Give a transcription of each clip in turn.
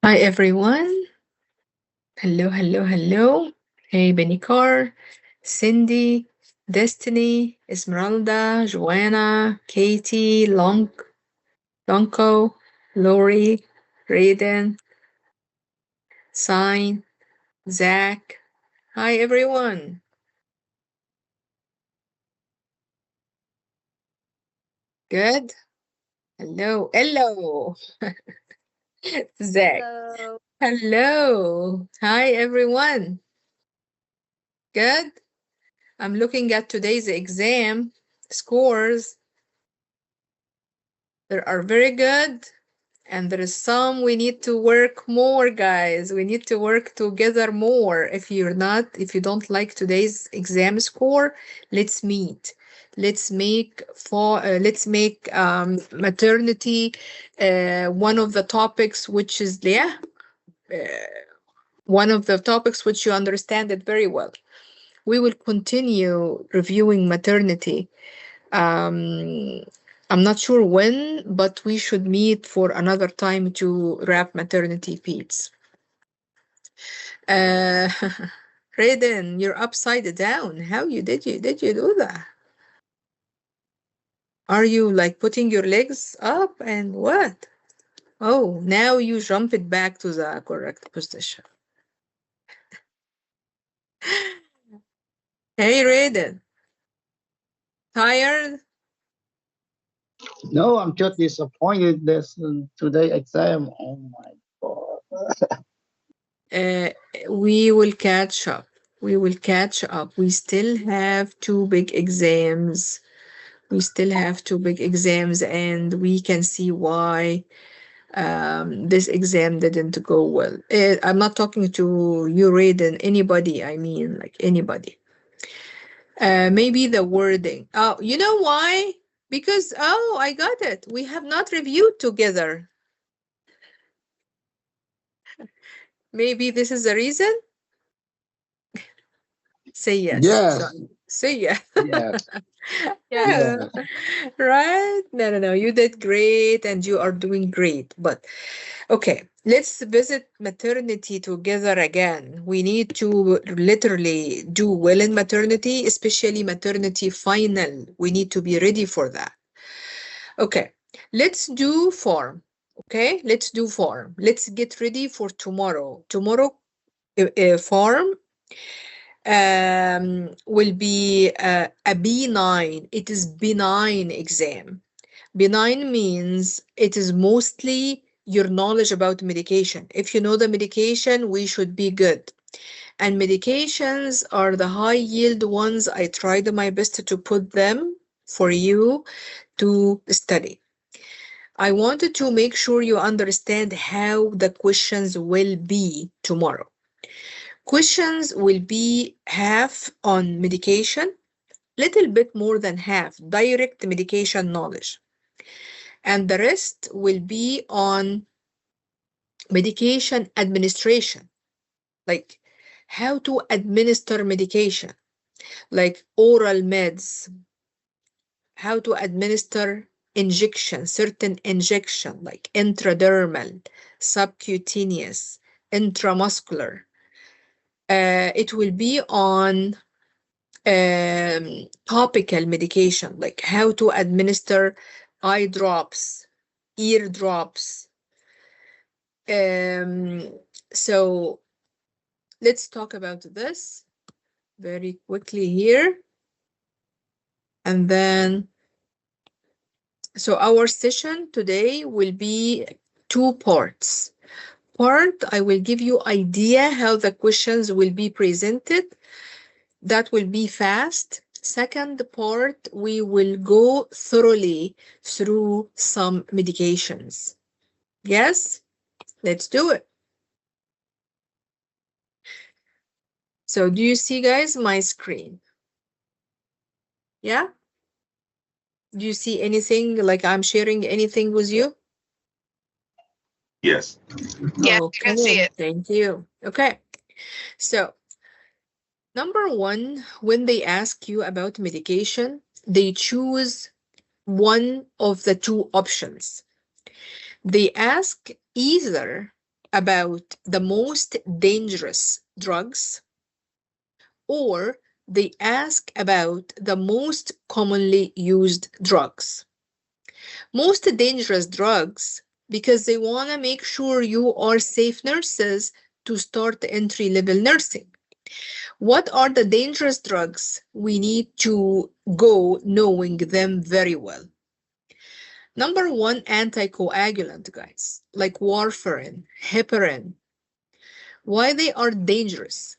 Hi everyone. Hello, hello, hello. Hey Benikar, Cindy, Destiny, Esmeralda, Joanna, Katie, Lonko, Lori, Raiden, Sign, Zach. Hi everyone. Good? Hello, hello. Zach. Hello. Hello. Hi everyone. Good? I'm looking at today's exam scores. They are very good. And there is some we need to work more, guys. We need to work together more. If you don't like today's exam score, let's meet. Let's make maternity one of the topics which is one of the topics which you understand it very well. We will continue reviewing maternity. um, I'm not sure when, but we should meet for another time to wrap maternity feeds. Uh, Raiden, you're upside down. How you do that? Are you like putting your legs up and what? Oh, now you jump it back to the correct position. Hey, Raiden, tired? No, I'm just disappointed this today exam. Oh my god. Uh, we will catch up. We will catch up. We still have two big exams. We still have two big exams, and we can see why this exam didn't go well. I'm not talking to you, Raiden, anybody, I mean, like anybody. Maybe the wording. Oh, you know why? Because, oh, I got it. We have not reviewed together. Maybe this is the reason? Say yes. Yes, Say yes. yes, Yes. Yeah. yes. Right? No, no, no. You did great and you are doing great. But okay, let's visit maternity together again. We need to literally do well in maternity, especially maternity final. We need to be ready for that. Okay, let's do form. Okay, let's do form. Let's get ready for tomorrow. Tomorrow, form will be a B9. It is benign exam. Benign means it is mostly your knowledge about medication. If you know the medication, we should be good. And medications are the high yield ones. I tried my best to put them for you to study. I wanted to make sure you understand how the questions will be tomorrow. Questions will be half on medication, little bit more than half direct medication knowledge, and the rest will be on medication administration, like how to administer medication, like oral meds, how to administer injection, certain injection, like intradermal, subcutaneous, intramuscular. It will be on topical medication, like how to administer eye drops, ear drops. Um, so let's talk about this very quickly here. And then, so our session today will be two parts. Part, I will give you idea how the questions will be presented. That will be fast. Second part, we will go thoroughly through some medications. Yes, let's do it. So do you see, guys, my screen? Yeah? Do you see anything, like I'm sharing anything with you? Yes. Yes, you can see Okay, it. thank you. Okay, so number one, when they ask you about medication, they choose one of the two options. They ask either about the most dangerous drugs, or they ask about the most commonly used drugs. Most dangerous drugs, because they want to make sure you are safe nurses to start entry-level nursing. What are the dangerous drugs? We need to go knowing them very well. Number one, anticoagulant, guys, like warfarin, heparin. Why they are dangerous?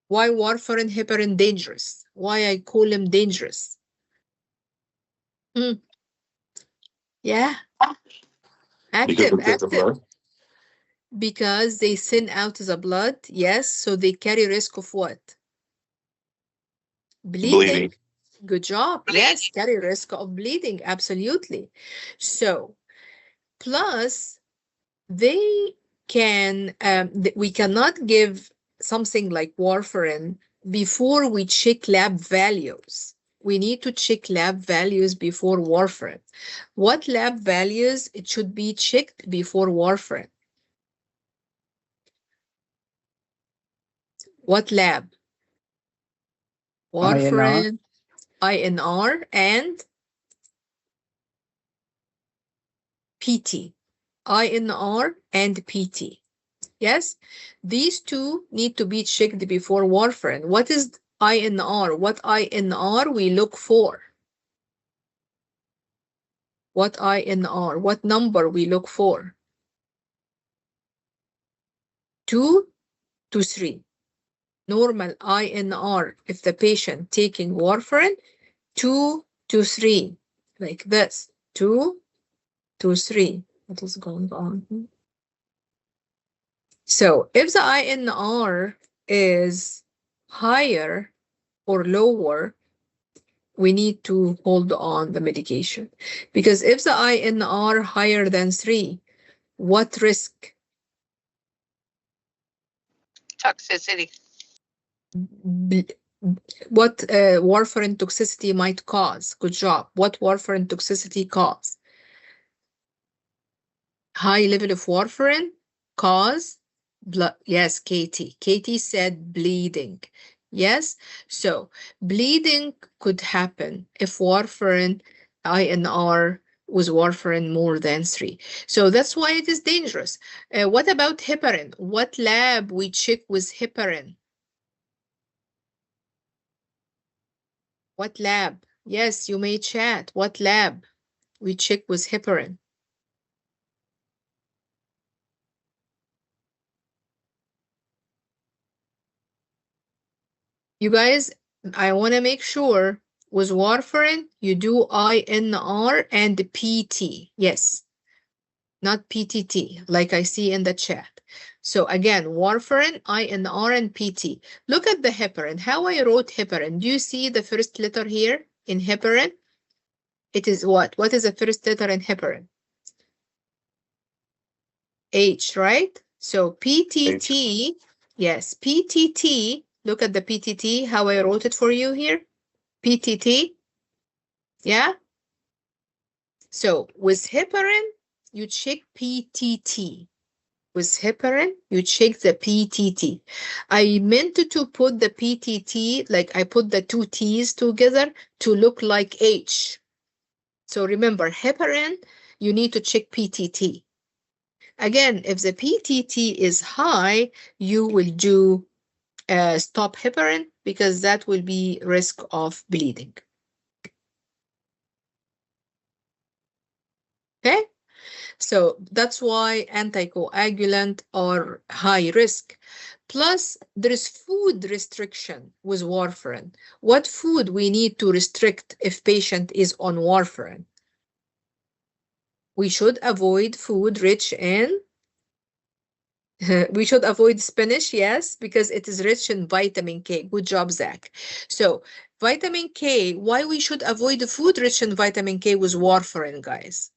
Why warfarin, heparin dangerous? Why I call them dangerous? Yeah. Active. blood. Because they thin out the blood, yes, so they carry risk of what? Bleeding. Good job. Yes, carry risk of bleeding, absolutely. So, plus they can, we cannot give something like warfarin before we check lab values. We need to check lab values before warfarin. What lab values it should be checked before warfarin? What lab? Warfarin, INR, and PT. INR and PT. Yes, these two need to be checked before warfarin. What is INR? What INR we look for? What INR? What number we look for? 2 to 3. Normal INR, if the patient taking warfarin, 2 to 3, like this, 2 to 3. What is going on? So if the INR is higher or lower, we need to hold on the medication. Because if the INR higher than 3, what risk? Toxicity. What warfarin toxicity might cause? Good job. What warfarin toxicity cause? High level of warfarin cause blood. Yes, Katie. Katie said bleeding. Yes. So bleeding could happen if warfarin INR was warfarin more than 3. So that's why it is dangerous. What about heparin? What lab we check with heparin? What lab? Yes, you may chat. What lab we check with heparin? You guys, I want to make sure with warfarin, you do INR and PT. Yes, not PTT, like I see in the chat. So again, warfarin, INR, and PT. Look at the heparin. How I wrote heparin. Do you see the first letter here in heparin? It is what? What is the first letter in heparin? H, right? So PTT, yes, PTT. Look at the PTT, how I wrote it for you here. PTT, yeah? So with heparin, you check PTT. With heparin, you check the PTT. I meant to put the PTT, like I put the two T's together to look like H. So remember, heparin, you need to check PTT. Again, if the PTT is high, you will do stop heparin because that will be risk of bleeding. Okay, so that's why anticoagulant are high risk. Plus, there is food restriction with warfarin. What food we need to restrict if patient is on warfarin? We should avoid food rich in we should avoid spinach, yes, because it is rich in vitamin K. Good job, Zach. So vitamin K, why we should avoid the food rich in vitamin K with warfarin, guys?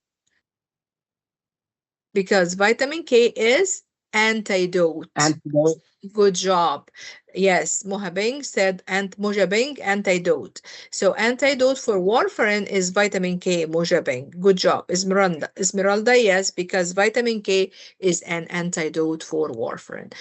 Because vitamin K is Antidote. Antidote. Good job. Yes, Mohabing said, and Mojabing, antidote. So antidote for warfarin is vitamin K, Mojabing. Good job. Esmeralda, yes, because vitamin K is an antidote for warfarin.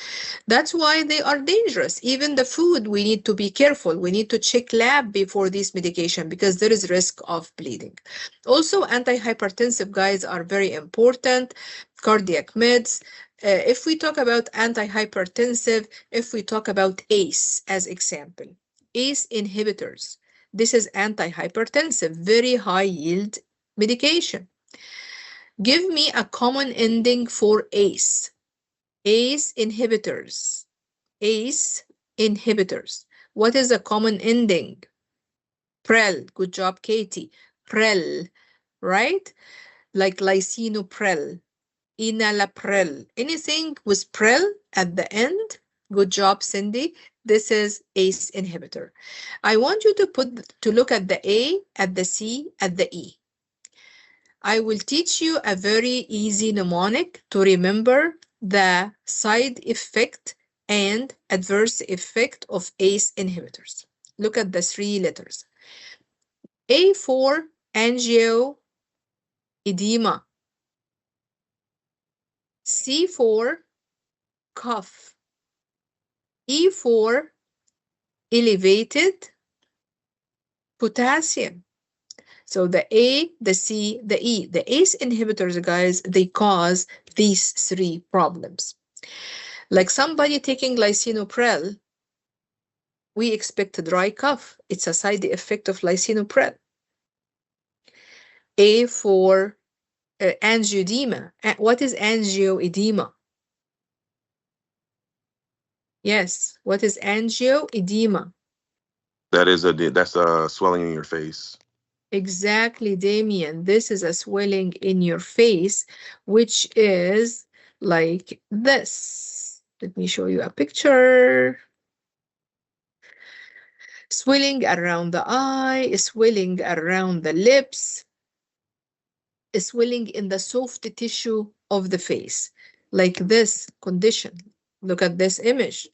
That's why they are dangerous. Even the food, we need to be careful. We need to check lab before this medication because there is risk of bleeding. Also, antihypertensive guys are very important. Cardiac meds. If we talk about antihypertensive, if we talk about ACE as example, ACE inhibitors, this is antihypertensive, very high yield medication. Give me a common ending for ACE. ACE inhibitors. ACE inhibitors. What is a common ending? Prel. Good job, Katie. Prel, right? Like lisinoprel. Enalapril. Anything with pril at the end. Good job, Cindy. This is ACE inhibitor. I want you to look at the A, at the C, at the E. I will teach you a very easy mnemonic to remember the side effect and adverse effect of ACE inhibitors. Look at the 3 letters. A for angioedema. C for cough. E for elevated potassium. So the A, the C, the E. The ACE inhibitors, guys, they cause these 3 problems. Like somebody taking lisinopril, we expect a dry cough. It's a side effect of lisinopril. A for angioedema. What is angioedema? Yes, what is angioedema? That's a swelling in your face. Exactly, Damien. This is a swelling in your face, which is like this. Let me show you a picture. Swelling around the eye, swelling around the lips, swelling in the soft tissue of the face, like this condition. Look at this image.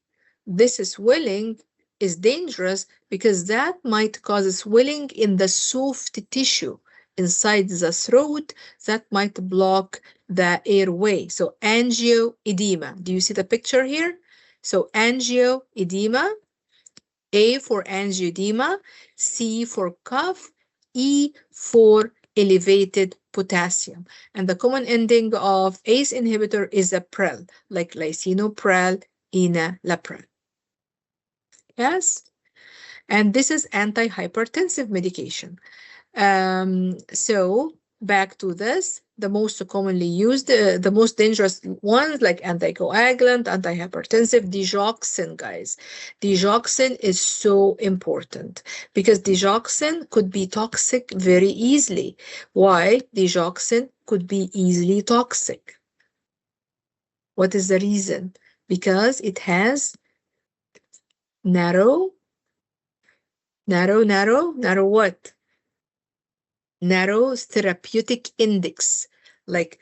This swelling is dangerous because that might cause swelling in the soft tissue inside the throat that might block the airway. So angioedema. Do you see the picture here? So angioedema, A for angioedema, C for cough, E for elevated potassium. And the common ending of ACE inhibitor is a prel, like lisinopril, enalapril. Yes? And this is antihypertensive medication. So back to this, the most commonly used, the most dangerous ones like anticoagulant, antihypertensive, digoxin, guys. Digoxin is so important because digoxin could be toxic very easily. Why? Digoxin could be easily toxic. What is the reason? Because it has narrow what? Narrow therapeutic index. Like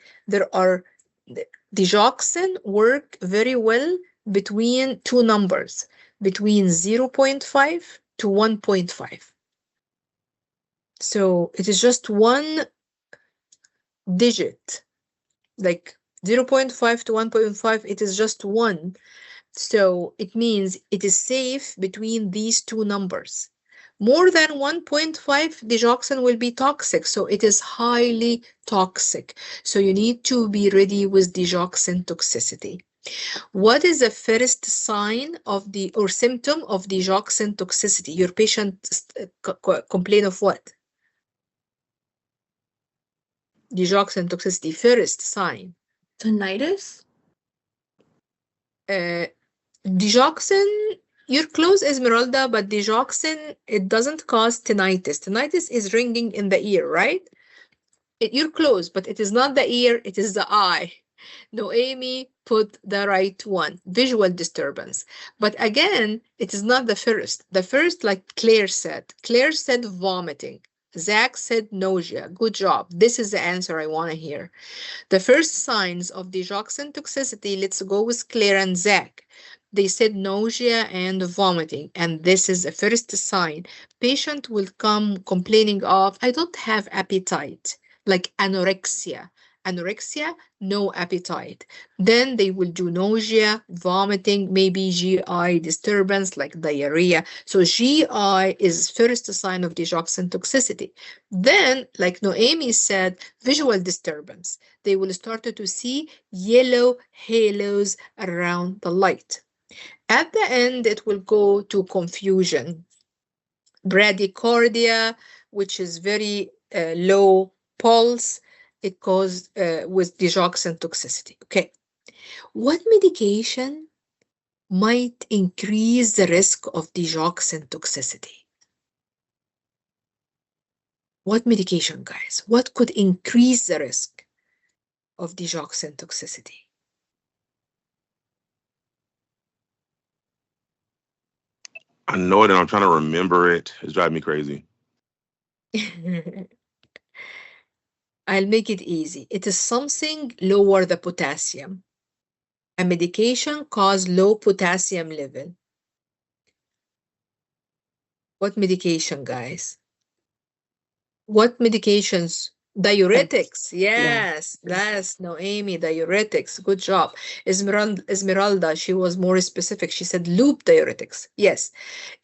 digoxin work very well between 2 numbers, between 0.5 to 1.5. So it is just 1 digit, like 0.5 to 1.5, it is just 1. So it means it is safe between these 2 numbers. More than 1.5, digoxin will be toxic, so it is highly toxic. So you need to be ready with digoxin toxicity. What is the first sign of or symptom of digoxin toxicity? Your patient complain of what? Digoxin toxicity, first sign. Tinnitus? Digoxin, you're close, Esmeralda, but digoxin, it doesn't cause tinnitus. Tinnitus is ringing in the ear, right? You're close, but it is not the ear, it is the eye. Noemi put the right one, visual disturbance. But again, it is not the first. The first, like Claire said vomiting. Zach said nausea. Good job. This is the answer I want to hear. The first signs of digoxin toxicity, let's go with Claire and Zach. They said nausea and vomiting, and this is the first sign. Patient will come complaining of, I don't have appetite, like anorexia. Anorexia, no appetite. Then they will do nausea, vomiting, maybe GI disturbance like diarrhea. So GI is first sign of digoxin toxicity. Then, like Noemi said, visual disturbance. They will start to see yellow halos around the light. At the end, it will go to confusion, bradycardia, which is very low pulse. It goes with digoxin toxicity. Okay. What medication might increase the risk of digoxin toxicity? What medication, guys? What could increase the risk of digoxin toxicity? I know it and I'm trying to remember it. It's driving me crazy. I'll make it easy. It is something lower the potassium. A medication cause low potassium level. What medication, guys? What medications? Diuretics. Yes, that's Noemi, diuretics. Good job. Esmeralda, she was more specific. She said loop diuretics. Yes.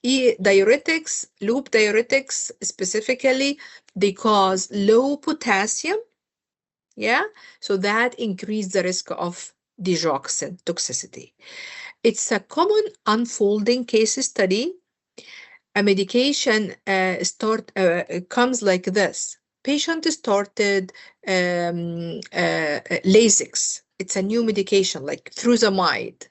Diuretics, loop diuretics specifically, they cause low potassium. Yeah. So that increases the risk of digoxin toxicity. It's a common unfolding case study. A medication comes like this. Patient started Lasix. It's a new medication like furosemide,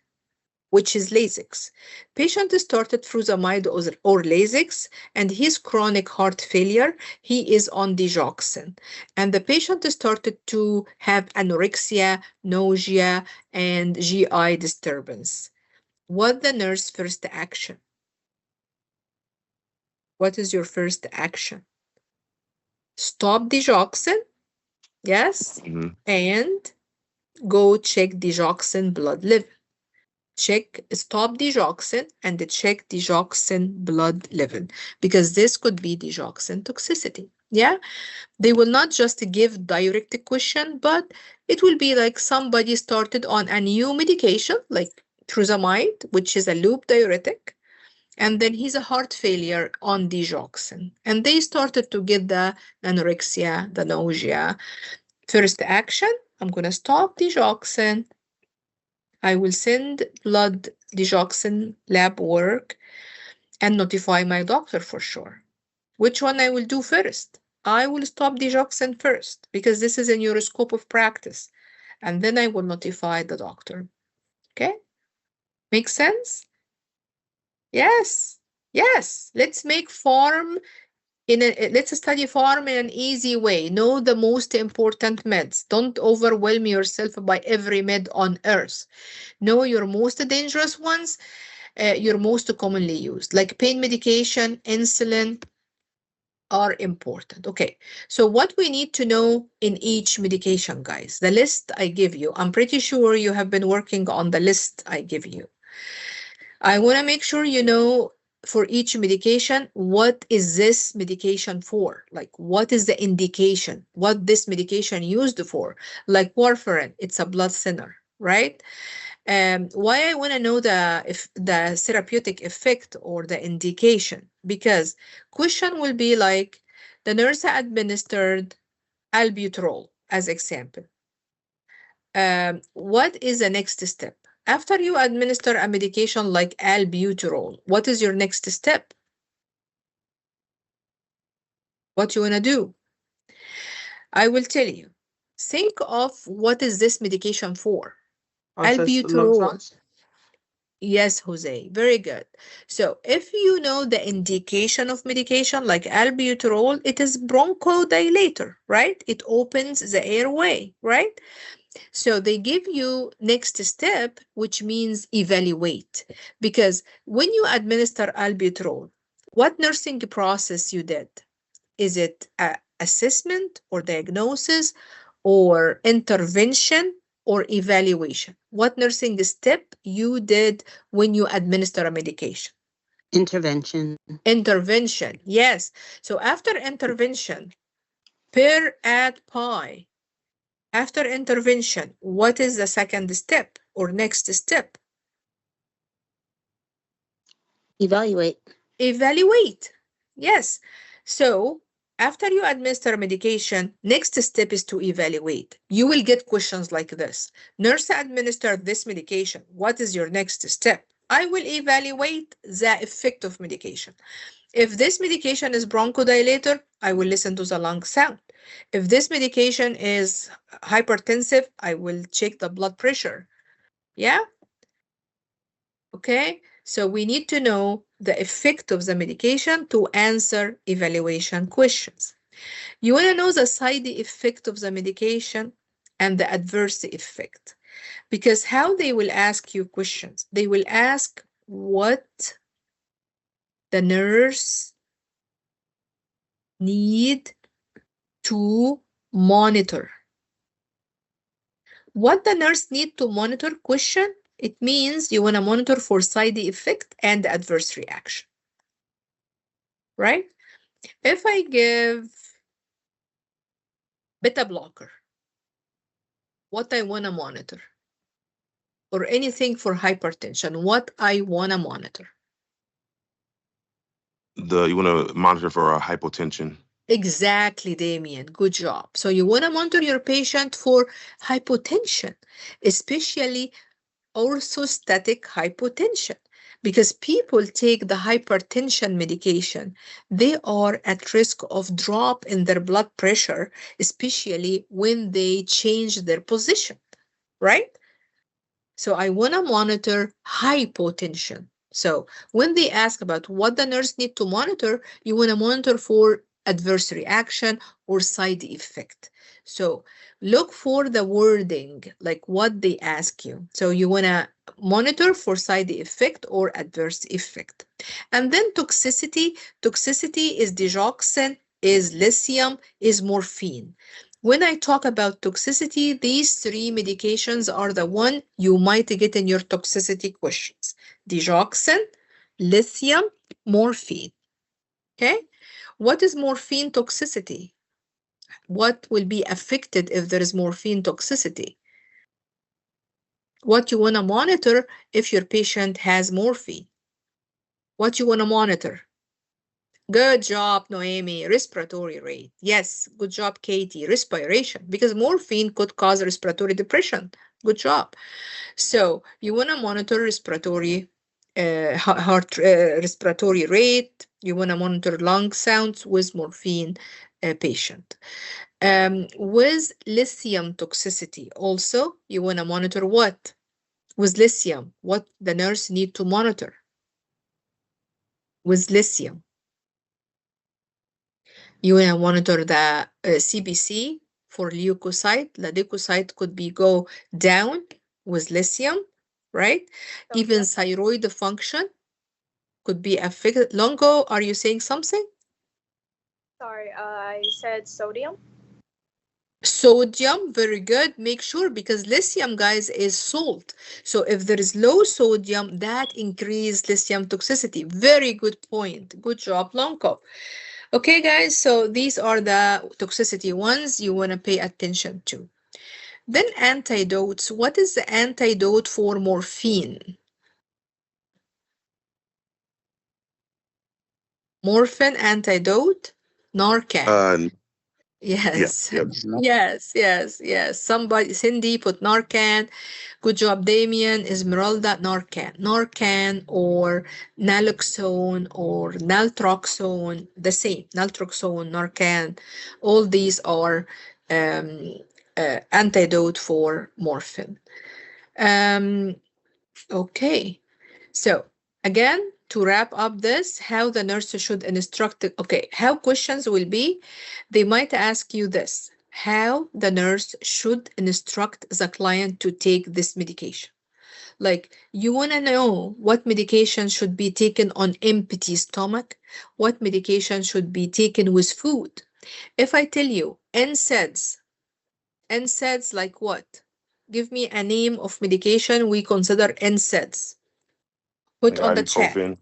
which is Lasix. Patient started furosemide or Lasix, and his chronic heart failure, he is on digoxin. And the patient started to have anorexia, nausea, and GI disturbance. What the nurse first action? What is your first action? Stop digoxin, yes, and go check digoxin blood level. Stop digoxin and check digoxin blood level, because this could be digoxin toxicity. Yeah, they will not just give direct question, but it will be like somebody started on a new medication like furosemide, which is a loop diuretic, and then he's a heart failure on digoxin, and they started to get the anorexia, the nausea. First action, I'm going to stop digoxin. I will send blood digoxin lab work and notify my doctor for sure. Which one I will do first? I will stop digoxin first, because this is in your scope of practice, and then I will notify the doctor. Okay? Makes sense? Yes. Yes. Let's make pharm let's study pharm in an easy way. Know the most important meds. Don't overwhelm yourself by every med on earth. Know your most dangerous ones, your most commonly used, like pain medication, insulin are important. Okay, so what we need to know in each medication, guys, the list I give you, I'm pretty sure you have been working on the list I give you. I want to make sure you know for each medication, what is this medication for? Like, what is the indication? What this medication used for? Like warfarin, it's a blood thinner, right? Why I want to know the therapeutic effect or the indication, because question will be like, the nurse administered albuterol as example. What is the next step? After you administer a medication like albuterol, what is your next step? What you want to do? I will tell you. Think of what is this medication for? Albuterol. Yes, Jose, very good. So if you know the indication of medication like albuterol, it is bronchodilator, right? It opens the airway, right? So they give you next step, which means evaluate. Because when you administer albuterol, what nursing process you did? Is it assessment or diagnosis or intervention or evaluation? What nursing step you did when you administer a medication? Intervention. Intervention, yes. So after intervention, per at pi, after intervention, what is the second step or next step? Evaluate. Evaluate, yes. So after you administer medication, next step is to evaluate. You will get questions like this. Nurse administered this medication. What is your next step? I will evaluate the effect of medication. If this medication is bronchodilator, I will listen to the lung sound. If this medication is hypertensive, I will check the blood pressure. Yeah? Okay, so we need to know the effect of the medication to answer evaluation questions. You want to know the side effect of the medication and the adverse effect, because how they will ask you questions. They will ask what the nurse need to monitor. What the nurse need to monitor question, it means you want to monitor for side effect and adverse reaction, right? If I give beta blocker, what I want to monitor, or anything for hypertension, what I want to monitor. You want to monitor for hypotension. Exactly, Damien. Good job. So you want to monitor your patient for hypotension, especially orthostatic hypotension, because people take the hypertension medication. They are at risk of drop in their blood pressure, especially when they change their position, right? So I want to monitor hypotension. So when they ask about what the nurse need to monitor, you want to monitor for adverse reaction or side effect. So look for the wording, like what they ask you. So you want to monitor for side effect or adverse effect. And then toxicity. Toxicity is digoxin, is lithium, is morphine. When I talk about toxicity, these three medications are the one you might get in your toxicity questions. Digoxin, lithium, morphine. Okay? What is morphine toxicity? What will be affected if there is morphine toxicity? What you want to monitor if your patient has morphine? What you want to monitor? Good job, Noemi. Respiratory rate. Yes, good job, Katie. Respiration, because morphine could cause respiratory depression. Good job. So you want to monitor respiratory respiratory rate. You want to monitor lung sounds with morphine patient. With lithium toxicity, also you want to monitor what? With lithium, what the nurse need to monitor? With lithium, you want to monitor the CBC for leukocyte. The leukocyte could be go down with lithium, right? Even thyroid function could be affected. Longo, are you saying something? Sorry, I said sodium. Sodium, very good. Make sure, because lithium, guys, is salt. So if there is low sodium, that increases lithium toxicity. Very good point. Good job, Longo. Okay, guys, so these are the toxicity ones you want to pay attention to. Then antidotes. What is the antidote for morphine? Morphine antidote? Narcan. Yes. Yeah. Yes. Somebody, Cindy put Narcan. Good job, Damien. Esmeralda, Narcan. Narcan or naloxone or naltrexone, the same. Naltrexone, Narcan. All these are antidote for morphine. Okay. So again, to wrap up this, how the nurse should instruct it. Okay, how questions will be, they might ask you this, how the nurse should instruct the client to take this medication. Like, you want to know what medication should be taken on empty stomach, what medication should be taken with food. If I tell you NSAIDs, NSAIDs like what? Give me a name of medication we consider NSAIDs. Put Like on the chat. ibuprofen.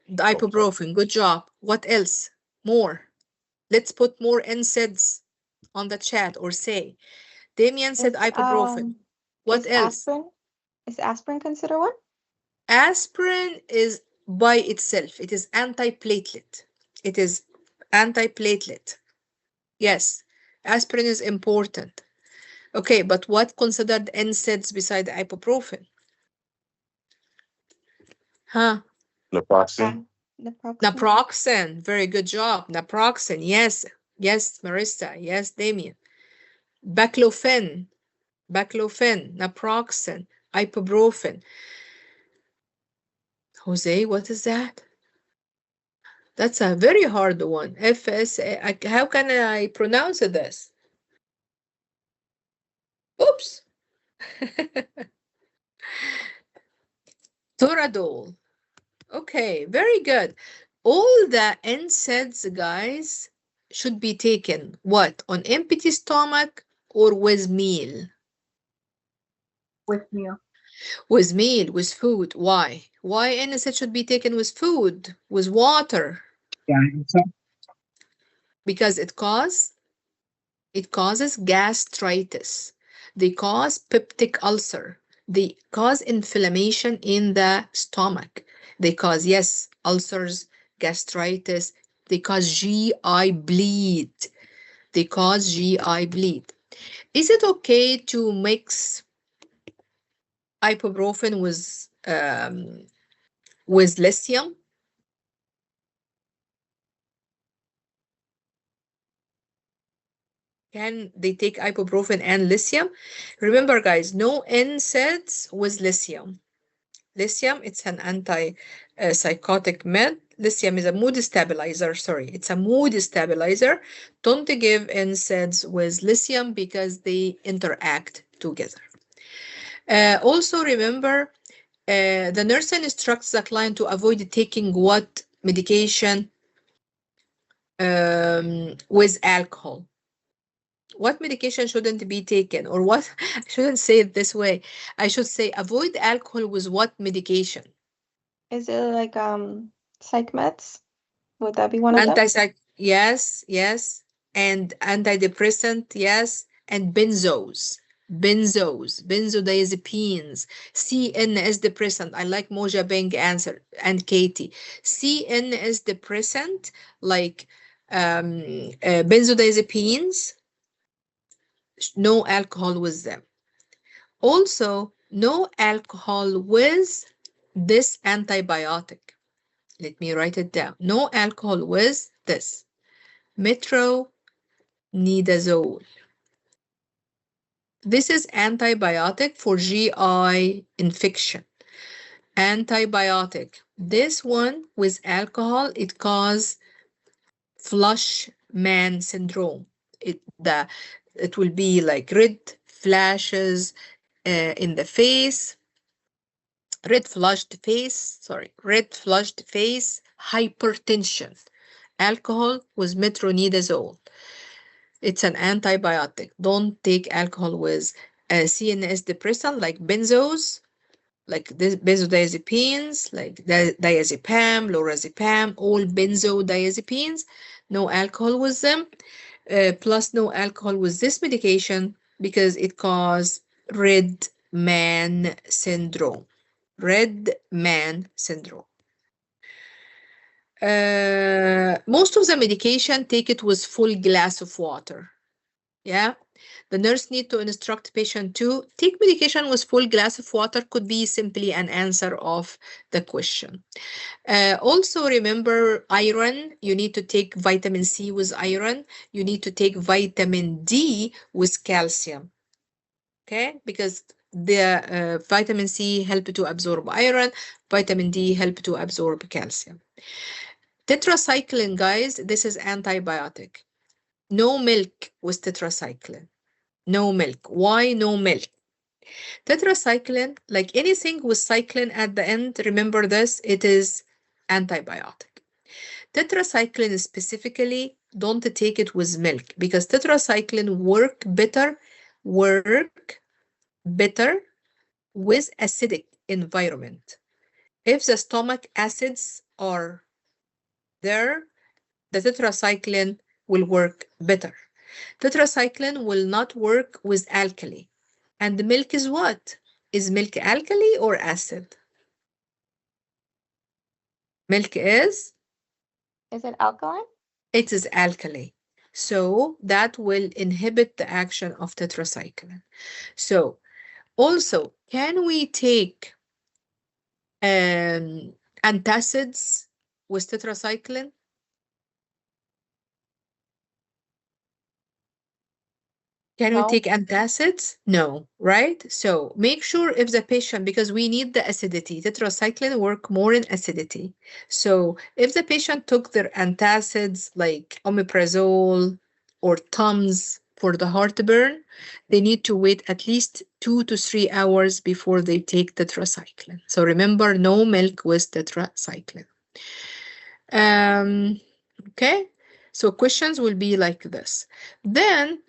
The ibuprofen, good job. What else? More. Let's put more NSAIDs on the chat or say. Damien said ibuprofen. What is else? Aspirin? Is aspirin considered one? Aspirin is by itself. It is antiplatelet. It is antiplatelet. Yes, aspirin is important. Okay, but what considered NSAIDs beside ibuprofen? Huh? Naproxen. Naproxen. Naproxen. Very good job. Naproxen. Yes. Yes, Marissa. Yes, Damien. Baclofen. Baclofen. Naproxen. Ibuprofen. Jose, what is that? That's a very hard one. FSA. How can I pronounce this? Oops. Toradol. Okay, very good. All the NSAIDs, guys, should be taken what? On empty stomach or with meal? With meal. With meal, with food. Why? Why NSAID should be taken with food, with water? Yeah, so Because it causes gastritis. They cause peptic ulcer. They cause inflammation in the stomach. They cause, yes, ulcers, gastritis. They cause GI bleed. They cause GI bleed. Is it okay to mix ibuprofen with lithium? Can they take ibuprofen and lithium? Remember, guys, no NSAIDs with lithium. Lithium, it's an anti-psychotic med. Lithium is a mood stabilizer. Sorry, it's a mood stabilizer. Don't give NSAIDs with lithium because they interact together. Also, remember, the nurse instructs the client to avoid taking what medication with alcohol. What medication shouldn't be taken, or what? I shouldn't say it this way. I should say avoid alcohol with what medication? Is it like psych meds? Would that be one of them? Yes, yes. And antidepressant, yes. And benzos, benzodiazepines, CNS depressant. I like Moja Beng answer and Katie. CNS depressant like benzodiazepines. No alcohol with them. Also, no alcohol with this antibiotic. Let me write it down. No alcohol with this. Metronidazole. This is antibiotic for GI infection. Antibiotic. This one with alcohol, it causes Flushman syndrome. It will be like red flashes in the face, red flushed face, hypertension. Alcohol with metronidazole. It's an antibiotic. Don't take alcohol with CNS depressant like benzos, like benzodiazepines, like diazepam, lorazepam, all benzodiazepines. No alcohol with them. Plus no alcohol with this medication because it causes red man syndrome. Red man syndrome. Most of the medication, take it with full glass of water. Yeah. The nurse need to instruct patient to take medication with full glass of water. Could be simply an answer of the question. Also remember iron. You need to take vitamin C with iron. You need to take vitamin D with calcium. Okay, because the vitamin C help to absorb iron. Vitamin D help to absorb calcium. Tetracycline, guys, this is antibiotic. No milk with tetracycline. No milk. Why no milk? Tetracycline, like anything with cycline at the end, remember this, it is antibiotic. Tetracycline specifically, don't take it with milk because tetracycline work better with acidic environment. If the stomach acids are there, the tetracycline will work better. Tetracycline will not work with alkali. And the milk is what? Is milk alkali or acid? Milk is? Is it alkaline? It is alkali. So that will inhibit the action of tetracycline. So also, can we take antacids with tetracycline? Can we No. take antacids? No, right? So make sure if the patient, because we need the acidity, tetracycline work more in acidity. So if the patient took their antacids like omeprazole or Tums for the heartburn, they need to wait at least 2 to 3 hours before they take tetracycline. So remember, no milk with tetracycline. Okay, so questions will be like this. Then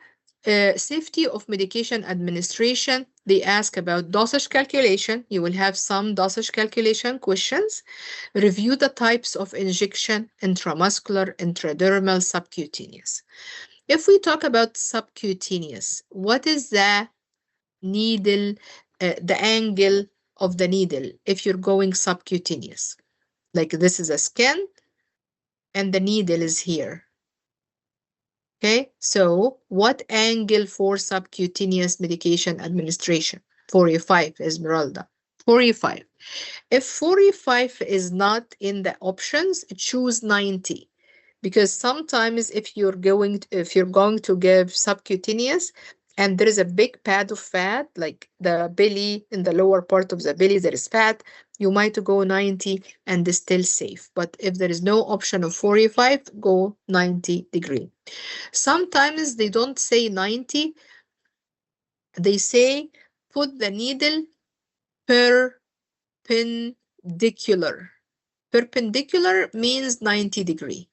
safety of medication administration, they ask about dosage calculation. You will have some dosage calculation questions. Review the types of injection, intramuscular, intradermal, subcutaneous. If we talk about subcutaneous, what is the needle, the angle of the needle if you're going subcutaneous? Like this is a skin and the needle is here. Okay, so what angle for subcutaneous medication administration? 45, Esmeralda. 45. If 45 is not in the options, choose 90. Because sometimes if you're going to give subcutaneous and there is a big pad of fat, like the belly, in the lower part of the belly, there is fat, you might go 90 and it's still safe. But if there is no option of 45, go 90 degree. Sometimes they don't say 90, they say put the needle perpendicular. Perpendicular means 90 degree.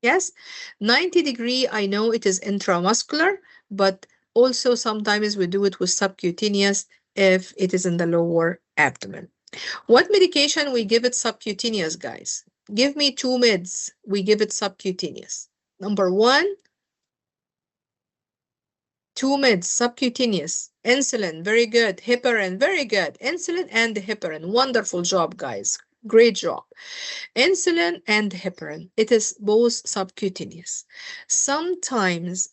Yes, 90 degree, I know it is intramuscular, but also sometimes we do it with subcutaneous if it is in the lower abdomen. What medication we give it subcutaneous, guys? Give me 2 meds, we give it subcutaneous. Number 1, 2 meds, subcutaneous. Insulin, very good. Heparin, very good. Insulin and heparin, wonderful job, guys. Great job. Insulin and heparin, it is both subcutaneous. Sometimes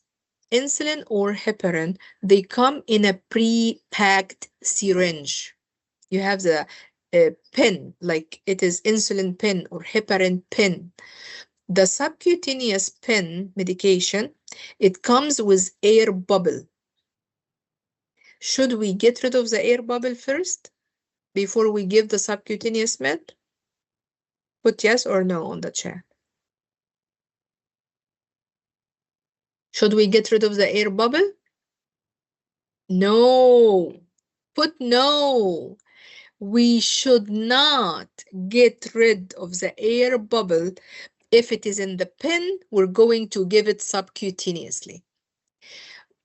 insulin or heparin, they come in a pre-packed syringe. You have the pen, like it is insulin pen or heparin pen. The subcutaneous pen medication, it comes with air bubble. Should we get rid of the air bubble first before we give the subcutaneous med? Put yes or no on the chat. Should we get rid of the air bubble? No. Put no. We should not get rid of the air bubble. If it is in the pen, we're going to give it subcutaneously.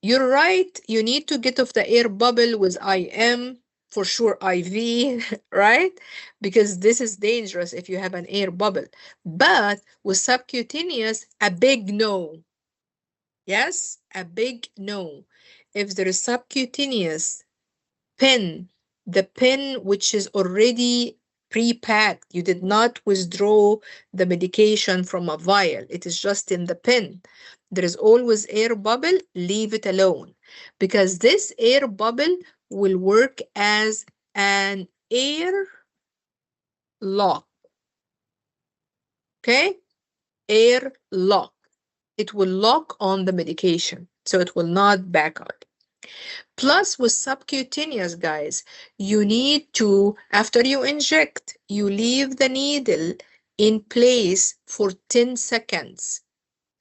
You're right, you need to get off the air bubble with IM, for sure IV, right? Because this is dangerous if you have an air bubble. But with subcutaneous, a big no. Yes, a big no. If there is subcutaneous pen, the pen which is already pre-packed, you did not withdraw the medication from a vial, it is just in the pen. There is always air bubble, leave it alone. Because this air bubble will work as an air lock. Okay? Air lock. It will lock on the medication, so it will not back up. Plus with subcutaneous, guys, you need to, after you inject, you leave the needle in place for 10 seconds.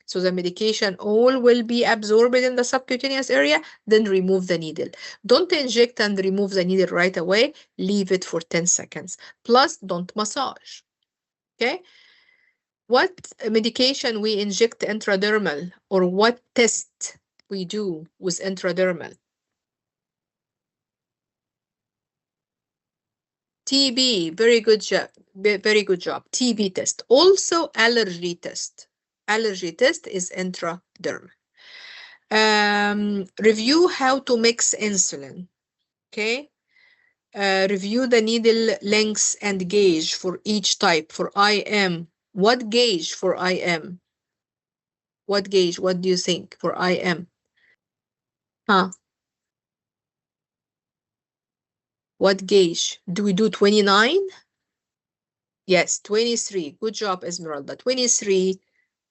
So the medication all will be absorbed in the subcutaneous area, then remove the needle. Don't inject and remove the needle right away. Leave it for 10 seconds. Plus, don't massage. Okay? What medication we inject intradermal, or what test we do with intradermal? TB, very good job. Very good job. TB test. Also allergy test. Allergy test is intradermal. Review how to mix insulin. Okay. Review the needle lengths and gauge for each type. For IM, what gauge for IM? What gauge? What do you think for IM? Huh? What gauge? Do we do 29? Yes, 23. Good job, Esmeralda. 23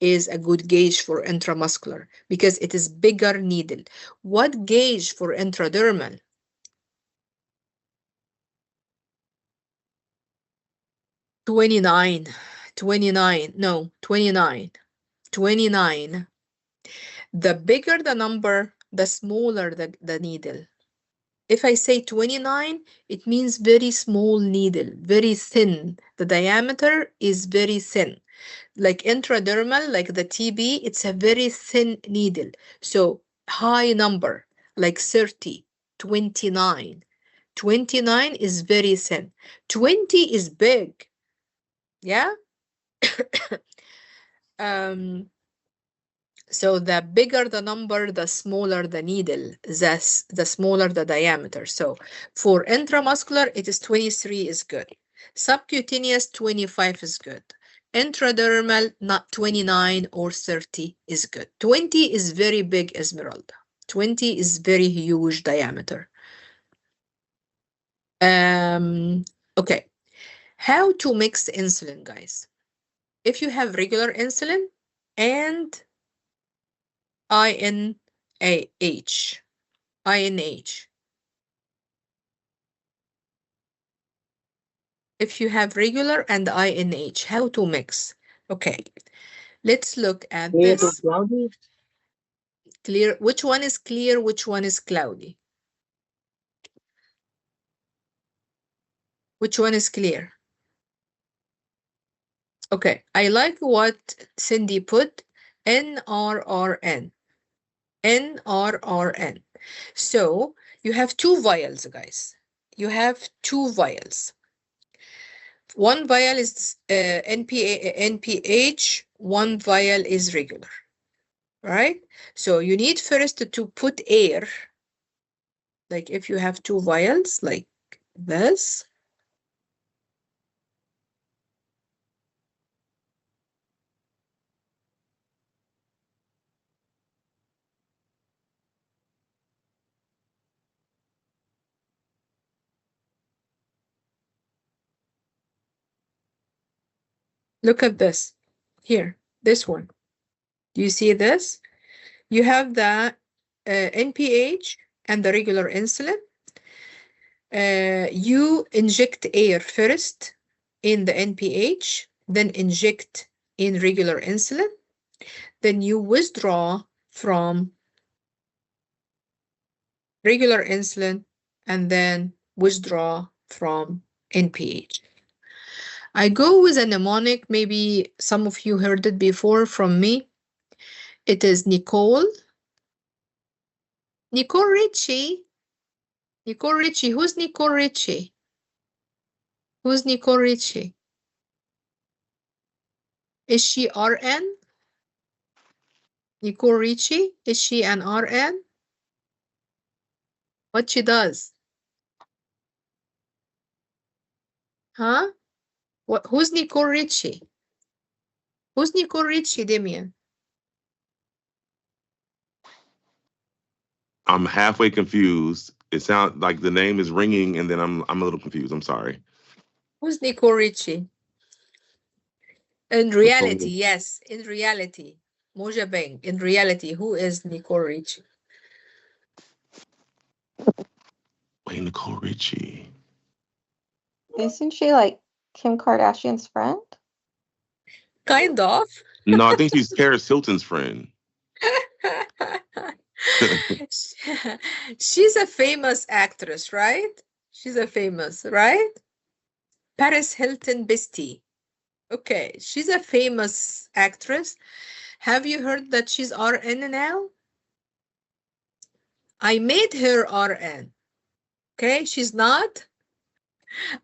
is a good gauge for intramuscular because it is bigger needle. What gauge for intradermal? No, 29. The bigger the number, the smaller the needle. If I say 29, it means very small needle, very thin. The diameter is very thin. Like intradermal, like the TB, it's a very thin needle. So high number, like 30, 29. 29 is very thin. 20 is big. Yeah? So the bigger the number, the smaller the needle, the smaller the diameter. So for intramuscular, it is 23 is good. Subcutaneous, 25 is good. Intradermal, not 29 or 30 is good. 20 is very big, Esmeralda. 20 is very huge diameter. Okay. How to mix insulin, guys? If you have regular insulin and INH. If you have regular and INH, how to mix? Okay, let's look at Clear to this. cloudy? Clear. Which one is clear? Which one is cloudy? Which one is clear? Okay, I like what Cindy put, NRRN. NRRN. So you have two vials, guys. You have two vials. One vial is NPH, one vial is regular, right? So you need first to put air, like if you have two vials like this. Look at this here, this one. Do you see this? You have the NPH and the regular insulin. You inject air first in the NPH, then inject in regular insulin. Then you withdraw from regular insulin and then withdraw from NPH. I go with a mnemonic, maybe some of you heard it before from me. It is Nicole. Nicole Richie. Nicole Richie. Who's Nicole Richie? Who's Nicole Richie? Is she RN? Nicole Richie? Is she an RN? What she does? Huh? What? Who's Nicole Richie? Who's Nicole Richie, Damian? I'm halfway confused. It sounds like the name is ringing, and then I'm a little confused. I'm sorry. Who's Nicole Richie? In reality, yes. In reality, Moja Beng. In reality, who is Nicole Richie? Wait, Nicole Richie. Isn't she like Kim Kardashian's friend? Kind of. No, I think she's Paris Hilton's friend. She's a famous actress, right? She's a famous, right? Paris Hilton bestie. Okay, she's a famous actress. Have you heard that she's RN now? I made her RN. Okay, she's not.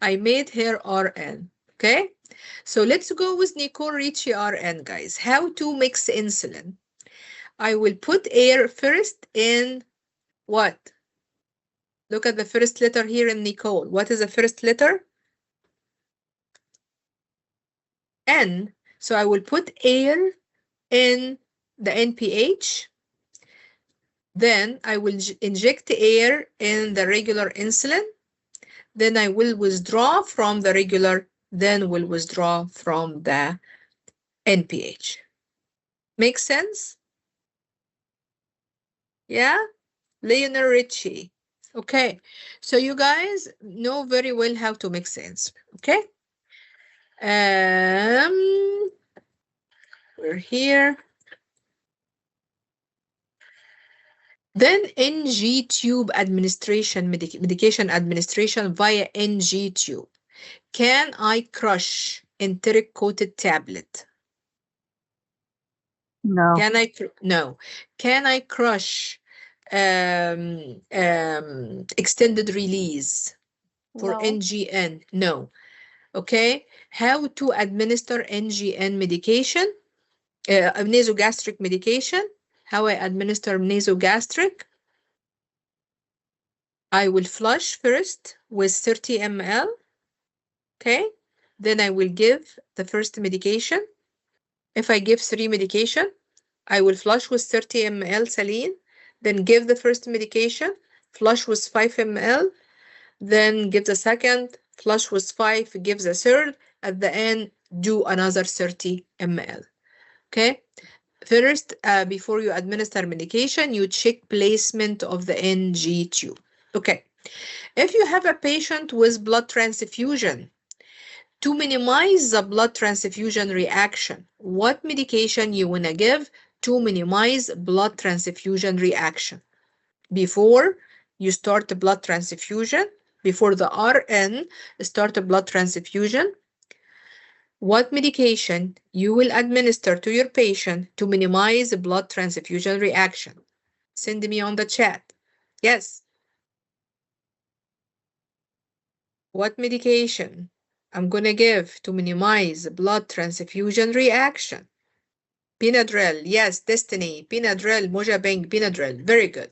I made her RN. Okay, so let's go with Nicole Ricci RN, guys. How to mix insulin. I will put air first in what? Look at the first letter here in Nicole. What is the first letter? N. So I will put air in the NPH. Then I will inject air in the regular insulin. Then I will withdraw from the regular, then will withdraw from the NPH. Make sense? Yeah? Lionel Richie. Okay, so you guys know very well how to make sense. Okay? We're here. Then NG tube administration, medication administration via NG tube. Can I crush enteric coated tablet? No. Can I? No. Can I crush extended release for No. NGN? No. Okay. How to administer NGN medication? Nasogastric medication. How I administer nasogastric? I will flush first with 30 ml. Okay. Then I will give the first medication. If I give 3 medication, I will flush with 30 ml saline, then give the first medication, flush with 5 ml, then give the second, flush with 5, give the third, at the end, do another 30 ml. Okay? First, before you administer medication, you check placement of the NG tube. Okay. If you have a patient with blood transfusion, to minimize the blood transfusion reaction, what medication you want to give to minimize blood transfusion reaction? Before you start the blood transfusion, before the RN start a blood transfusion, what medication you will administer to your patient to minimize the blood transfusion reaction? Send me on the chat. Yes. What medication I'm going to give to minimize the blood transfusion reaction? Benadryl, yes, Destiny, Benadryl, Mojabeng, Benadryl, very good.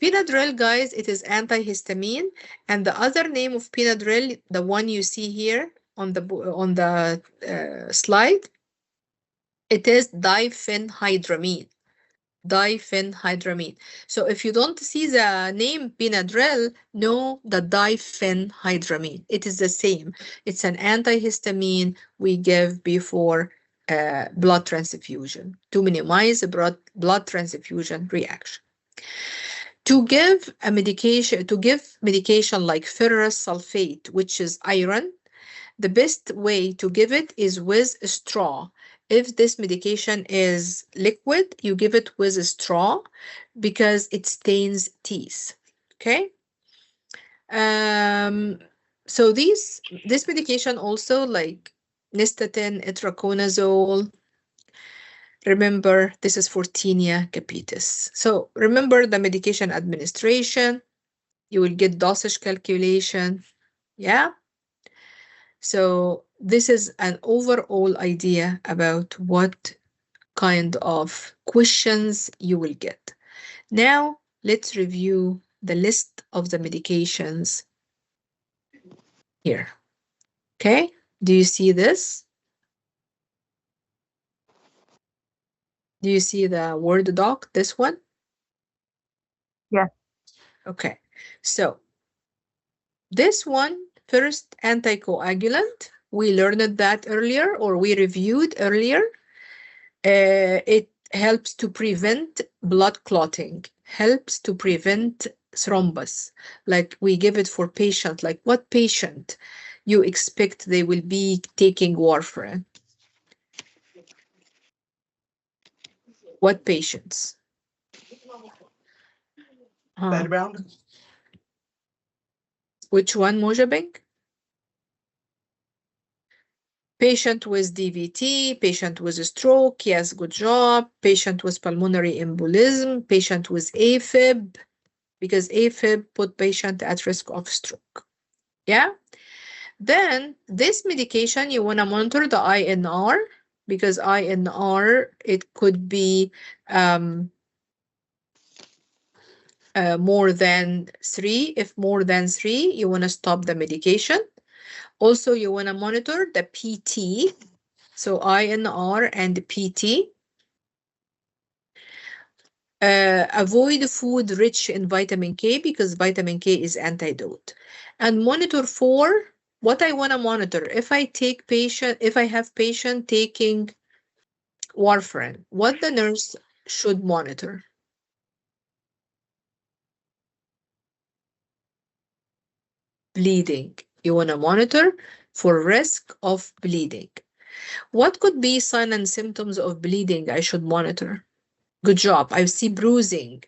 Benadryl, guys, it is antihistamine, and the other name of Benadryl, the one you see here on the slide, it is diphenhydramine. Diphenhydramine. So if you don't see the name Benadryl, know the diphenhydramine. It is the same. It's an antihistamine we give before blood transfusion to minimize the blood transfusion reaction. To give medication like ferrous sulfate, which is iron, the best way to give it is with a straw. If this medication is liquid, you give it with a straw because it stains teeth. Okay. So this medication also, like nystatin, itraconazole. Remember, this is for tinea capitis. So remember the medication administration. You will get dosage calculation. Yeah. So this is an overall idea about what kind of questions you will get. Now, let's review the list of the medications here. Okay, do you see this? Do you see the Word doc, this one? Yes. Okay, so this one, first anticoagulant, we learned that earlier, or we reviewed earlier. It helps to prevent blood clotting, helps to prevent thrombus. Like we give it for patients, like what patient you expect they will be taking warfarin? What patients? Background. Which one, Mojabek? Patient with DVT, patient with a stroke, yes, good job. Patient with pulmonary embolism, patient with AFib, because AFib put patient at risk of stroke. Yeah? Then this medication, you want to monitor the INR, because INR, it could be more than 3. If more than 3, you want to stop the medication. Also, you want to monitor the PT, so INR and PT. Avoid food rich in vitamin K, because vitamin K is antidote. And monitor for what I want to monitor. If I have patient taking warfarin, what the nurse should monitor? Bleeding. You want to monitor for risk of bleeding. What could be signs and symptoms of bleeding I should monitor? Good job. I see bruising.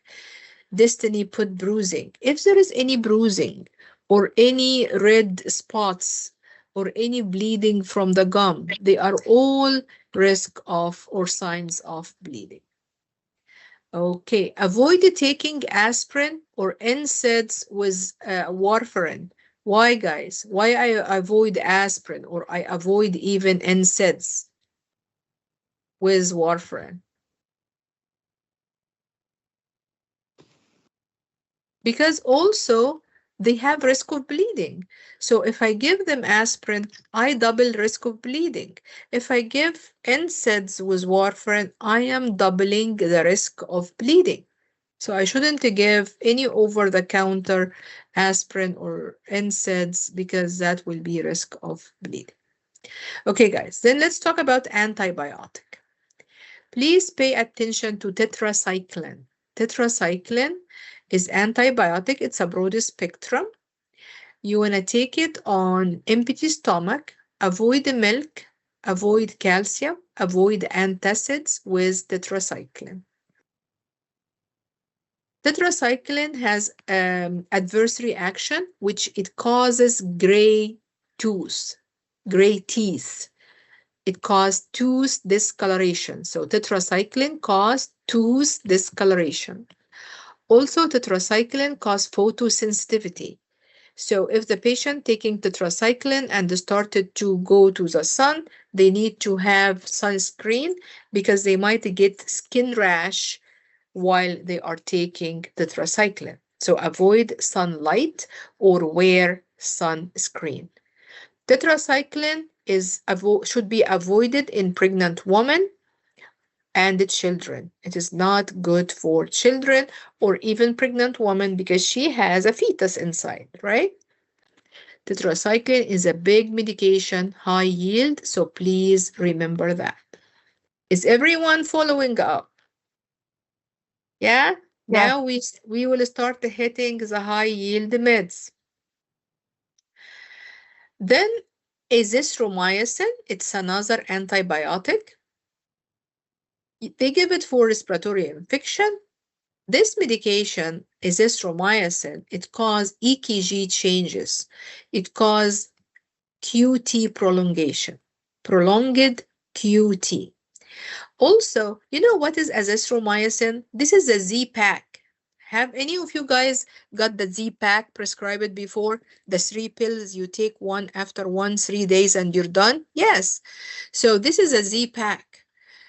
Destiny put bruising. If there is any bruising or any red spots or any bleeding from the gum, they are all risk of or signs of bleeding. Okay, avoid taking aspirin or NSAIDs with warfarin. Why, guys? Why I avoid aspirin or I avoid even NSAIDs with warfarin? Because also they have risk of bleeding. So if I give them aspirin, I double risk of bleeding. If I give NSAIDs with warfarin, I am doubling the risk of bleeding. So I shouldn't give any over-the-counter aspirin or NSAIDs, because that will be risk of bleeding. Okay, guys, then let's talk about antibiotic. Please pay attention to tetracycline. Tetracycline is antibiotic. It's a broad spectrum. You want to take it on empty stomach, avoid the milk, avoid calcium, avoid antacids with tetracycline. Tetracycline has adverse reaction, which it causes gray teeth. It causes tooth discoloration. So tetracycline causes tooth discoloration. Also, tetracycline causes photosensitivity. So if the patient taking tetracycline and started to go to the sun, they need to have sunscreen, because they might get skin rash while they are taking tetracycline. So avoid sunlight or wear sunscreen. Tetracycline should be avoided in pregnant women and children. It is not good for children or even pregnant women, because she has a fetus inside, right? Tetracycline is a big medication, high yield, so please remember that. Is everyone following up? Yeah? Now we will start hitting the high yield meds. Then azithromycin, it's another antibiotic. They give it for respiratory infection. This medication, azithromycin, it causes EKG changes. It causes QT prolongation, prolonged QT. Also, you know what is azithromycin? This is a Z-Pack. Have any of you guys got the Z-Pack prescribed before? The 3 pills, you take one after 3 days and you're done? Yes. So this is a Z-Pack.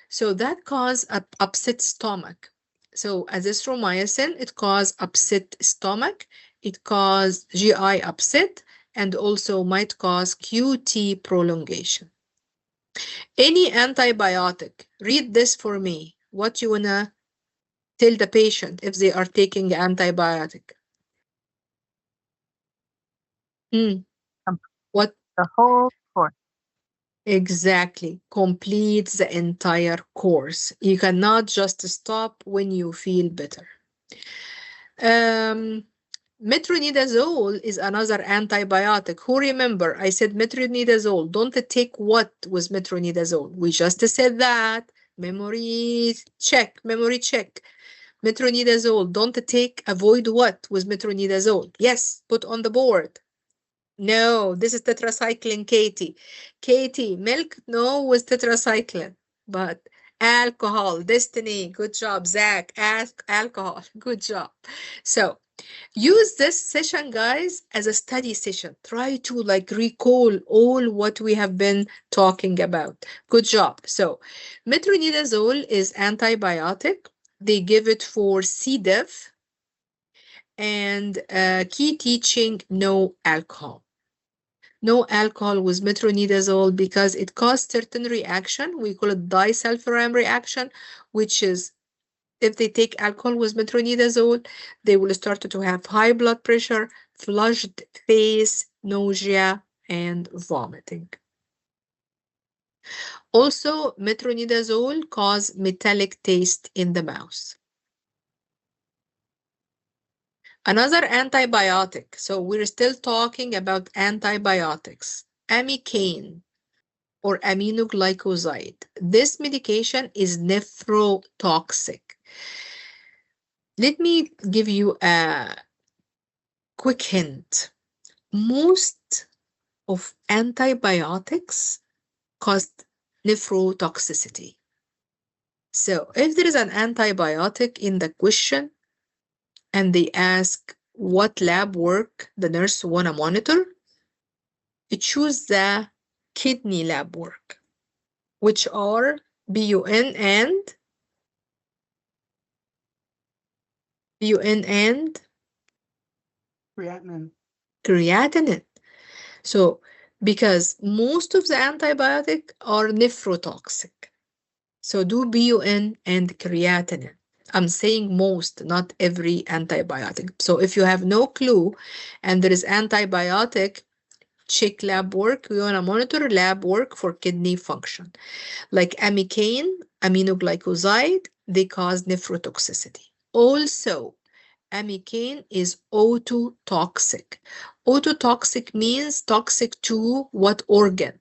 So that causes an upset stomach. So azithromycin, it causes upset stomach. It causes GI upset, and also might cause QT prolongation. Any antibiotic, read this for me. What you wanna tell the patient if they are taking antibiotic? What? The whole course. Exactly. Complete the entire course. You cannot just stop when you feel better. Metronidazole is another antibiotic. Who remember? I said metronidazole. Don't take what with metronidazole. We just said that. Memory check. Memory check. Metronidazole. Don't take. Avoid what with metronidazole? Yes. Put on the board. No, this is tetracycline, Katie. Katie, milk? No, with tetracycline. But alcohol, Destiny, good job. Zach, alcohol, good job. So use this session, guys, as a study session. Try to like recall all what we have been talking about. Good job. So metronidazole is antibiotic. They give it for C. diff. And key teaching, no alcohol. No alcohol with metronidazole because it causes certain reaction. We call it disulfiram reaction, which is if they take alcohol with metronidazole, they will start to have high blood pressure, flushed face, nausea, and vomiting. Also, metronidazole causes metallic taste in the mouth. Another antibiotic. So we're still talking about antibiotics. Amikane or aminoglycoside. This medication is nephrotoxic. Let me give you a quick hint. Most of antibiotics cause nephrotoxicity. So if there is an antibiotic in the question, and they ask what lab work the nurse want to monitor, choose the kidney lab work, which are BUN and creatinine. So because most of the antibiotic are nephrotoxic, so do BUN and creatinine. I'm saying most, not every antibiotic. So if you have no clue and there is antibiotic, check lab work. We want to monitor lab work for kidney function. Like amikane, aminoglycoside, they cause nephrotoxicity. Also, amikane is ototoxic. Ototoxic means toxic to what organ?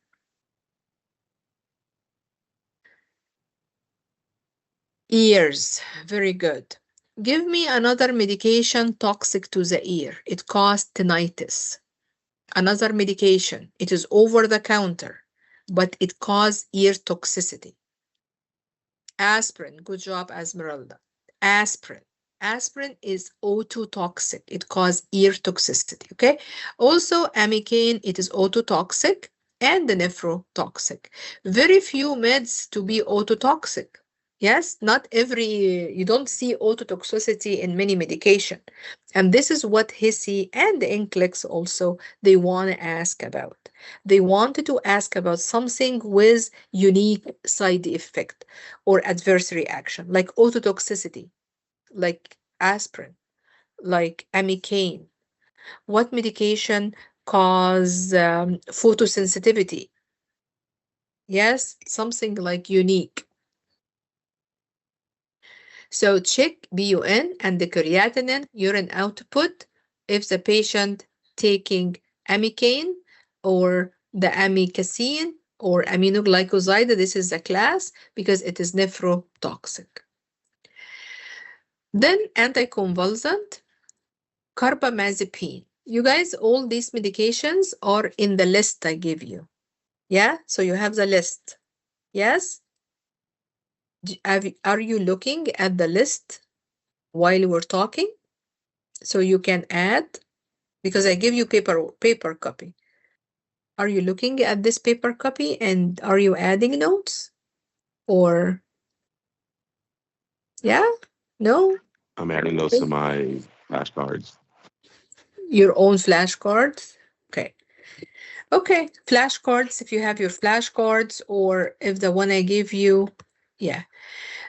Ears. Very good. Give me another medication toxic to the ear. It causes tinnitus. Another medication. It is over the counter, but it causes ear toxicity. Aspirin. Good job, Esmeralda. Aspirin. Aspirin is ototoxic. It causes ear toxicity. Okay. Also, amikane. It is ototoxic and nephrotoxic. Very few meds to be ototoxic. Yes, not every, you don't see ototoxicity in many medication. And this is what HISI and the NCLEX also, they want to ask about. They wanted to ask about something with unique side effect or adverse reaction, like ototoxicity, like aspirin, like amikane. What medication cause photosensitivity? Yes, something like unique. So check BUN and the creatinine urine output if the patient taking amikane or the amikacin or aminoglycoside. This is the class because it is nephrotoxic. Then anticonvulsant, carbamazepine. You guys, all these medications are in the list I give you. Yeah, so you have the list. Yes? Are you looking at the list while we're talking? So you can add, because I give you paper copy. Are you looking at this paper copy and are you adding notes? Or, yeah? No? I'm adding those to my flashcards. Your own flashcards? Okay. Okay, flashcards, if you have your flashcards or if the one I give you, yeah.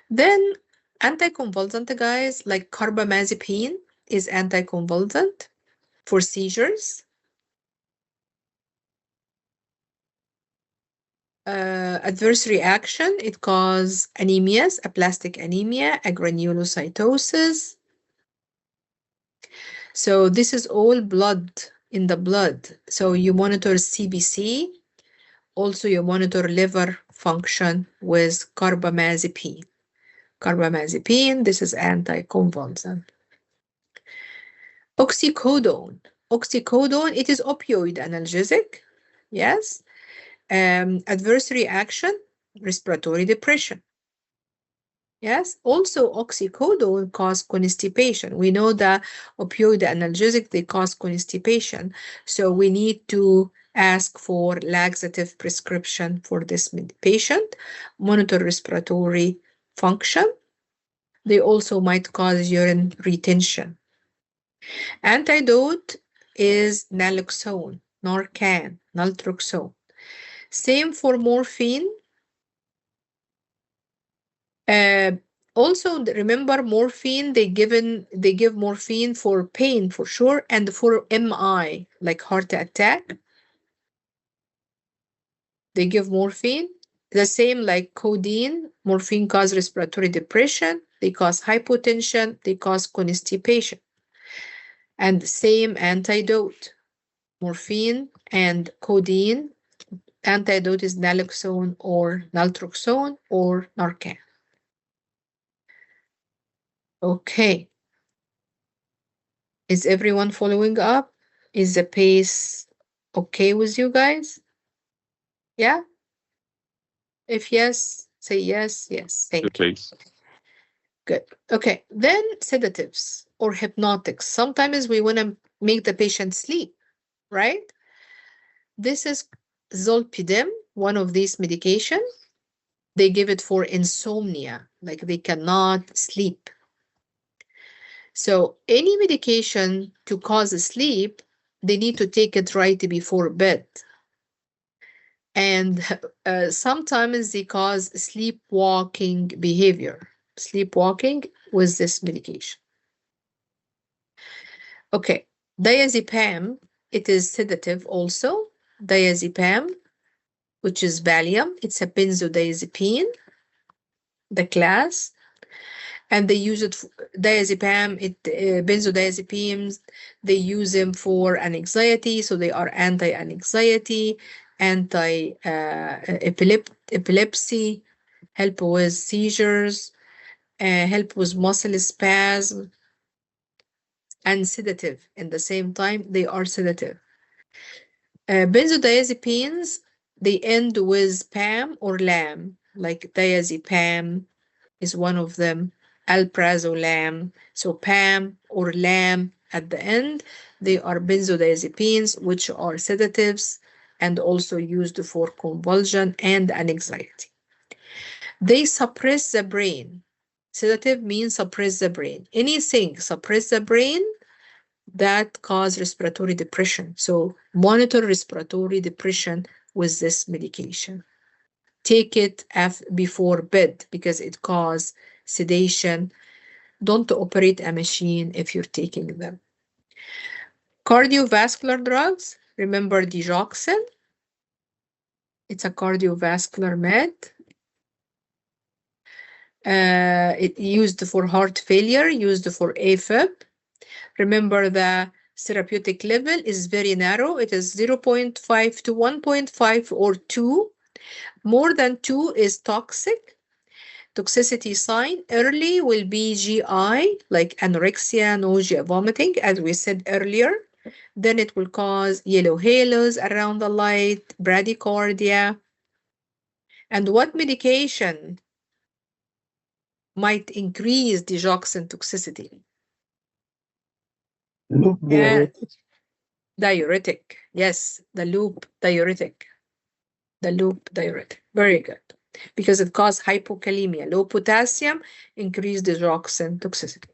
Then anticonvulsant, guys, like carbamazepine is anticonvulsant for seizures. Adverse reaction, it causes anemias, aplastic anemia, agranulocytosis. So this is all blood in the blood. So you monitor CBC. Also, you monitor liver function with carbamazepine. Carbamazepine, this is anticonvulsant. Oxycodone. Oxycodone, it is opioid analgesic. Yes. Adverse reaction, respiratory depression. Yes. Also, oxycodone cause constipation. We know that opioid analgesic, they cause constipation. So we need to ask for laxative prescription for this patient. Monitor respiratory function. They also might cause urine retention. Antidote is naloxone, Narcan, naltrexone. Same for morphine. Also, remember morphine, they give morphine for pain for sure, and for MI, like heart attack. They give morphine. The same like codeine, morphine cause respiratory depression, they cause hypotension, they cause constipation. And same antidote, morphine and codeine. Antidote is naloxone or naltrexone or Narcan. Okay. Is everyone following up? Is the pace okay with you guys? Yeah? If yes, say yes, yes. Thank Good you. pace. Good. Okay. Then sedatives or hypnotics. Sometimes we want to make the patient sleep, right? This is zolpidem, one of these medications. They give it for insomnia, like they cannot sleep. So any medication to cause sleep, they need to take it right before bed. And sometimes they cause sleepwalking behavior, sleepwalking with this medication. Okay, diazepam, it is sedative also. Diazepam, which is Valium, it's a benzodiazepine, the class. And they use it for diazepam, benzodiazepines, they use them for anxiety, so they are anti-anxiety, anti-epilepsy, help with seizures, help with muscle spasm, and sedative. In the same time, they are sedative. Benzodiazepines, they end with PAM or LAM, like diazepam is one of them. Alprazolam. So PAM or LAM at the end, they are benzodiazepines, which are sedatives and also used for convulsion and anxiety. They suppress the brain. Sedative means suppress the brain. Anything suppress the brain that cause respiratory depression. So monitor respiratory depression with this medication. Take it before bed because it causes sedation. Don't operate a machine if you're taking them. Cardiovascular drugs, remember digoxin. It's a cardiovascular med. It used for heart failure, used for AFib. Remember the therapeutic level is very narrow. It is 0.5 to 1.5 or 2. More than 2 is toxic. Toxicity sign early will be GI, like anorexia, nausea, vomiting, as we said earlier. Then it will cause yellow halos around the light, bradycardia. And what medication might increase digoxin toxicity? Loop diuretic. Diuretic. Yes, the loop diuretic. The loop diuretic. Very good. Because it causes hypokalemia. Low potassium, increased digoxin toxicity.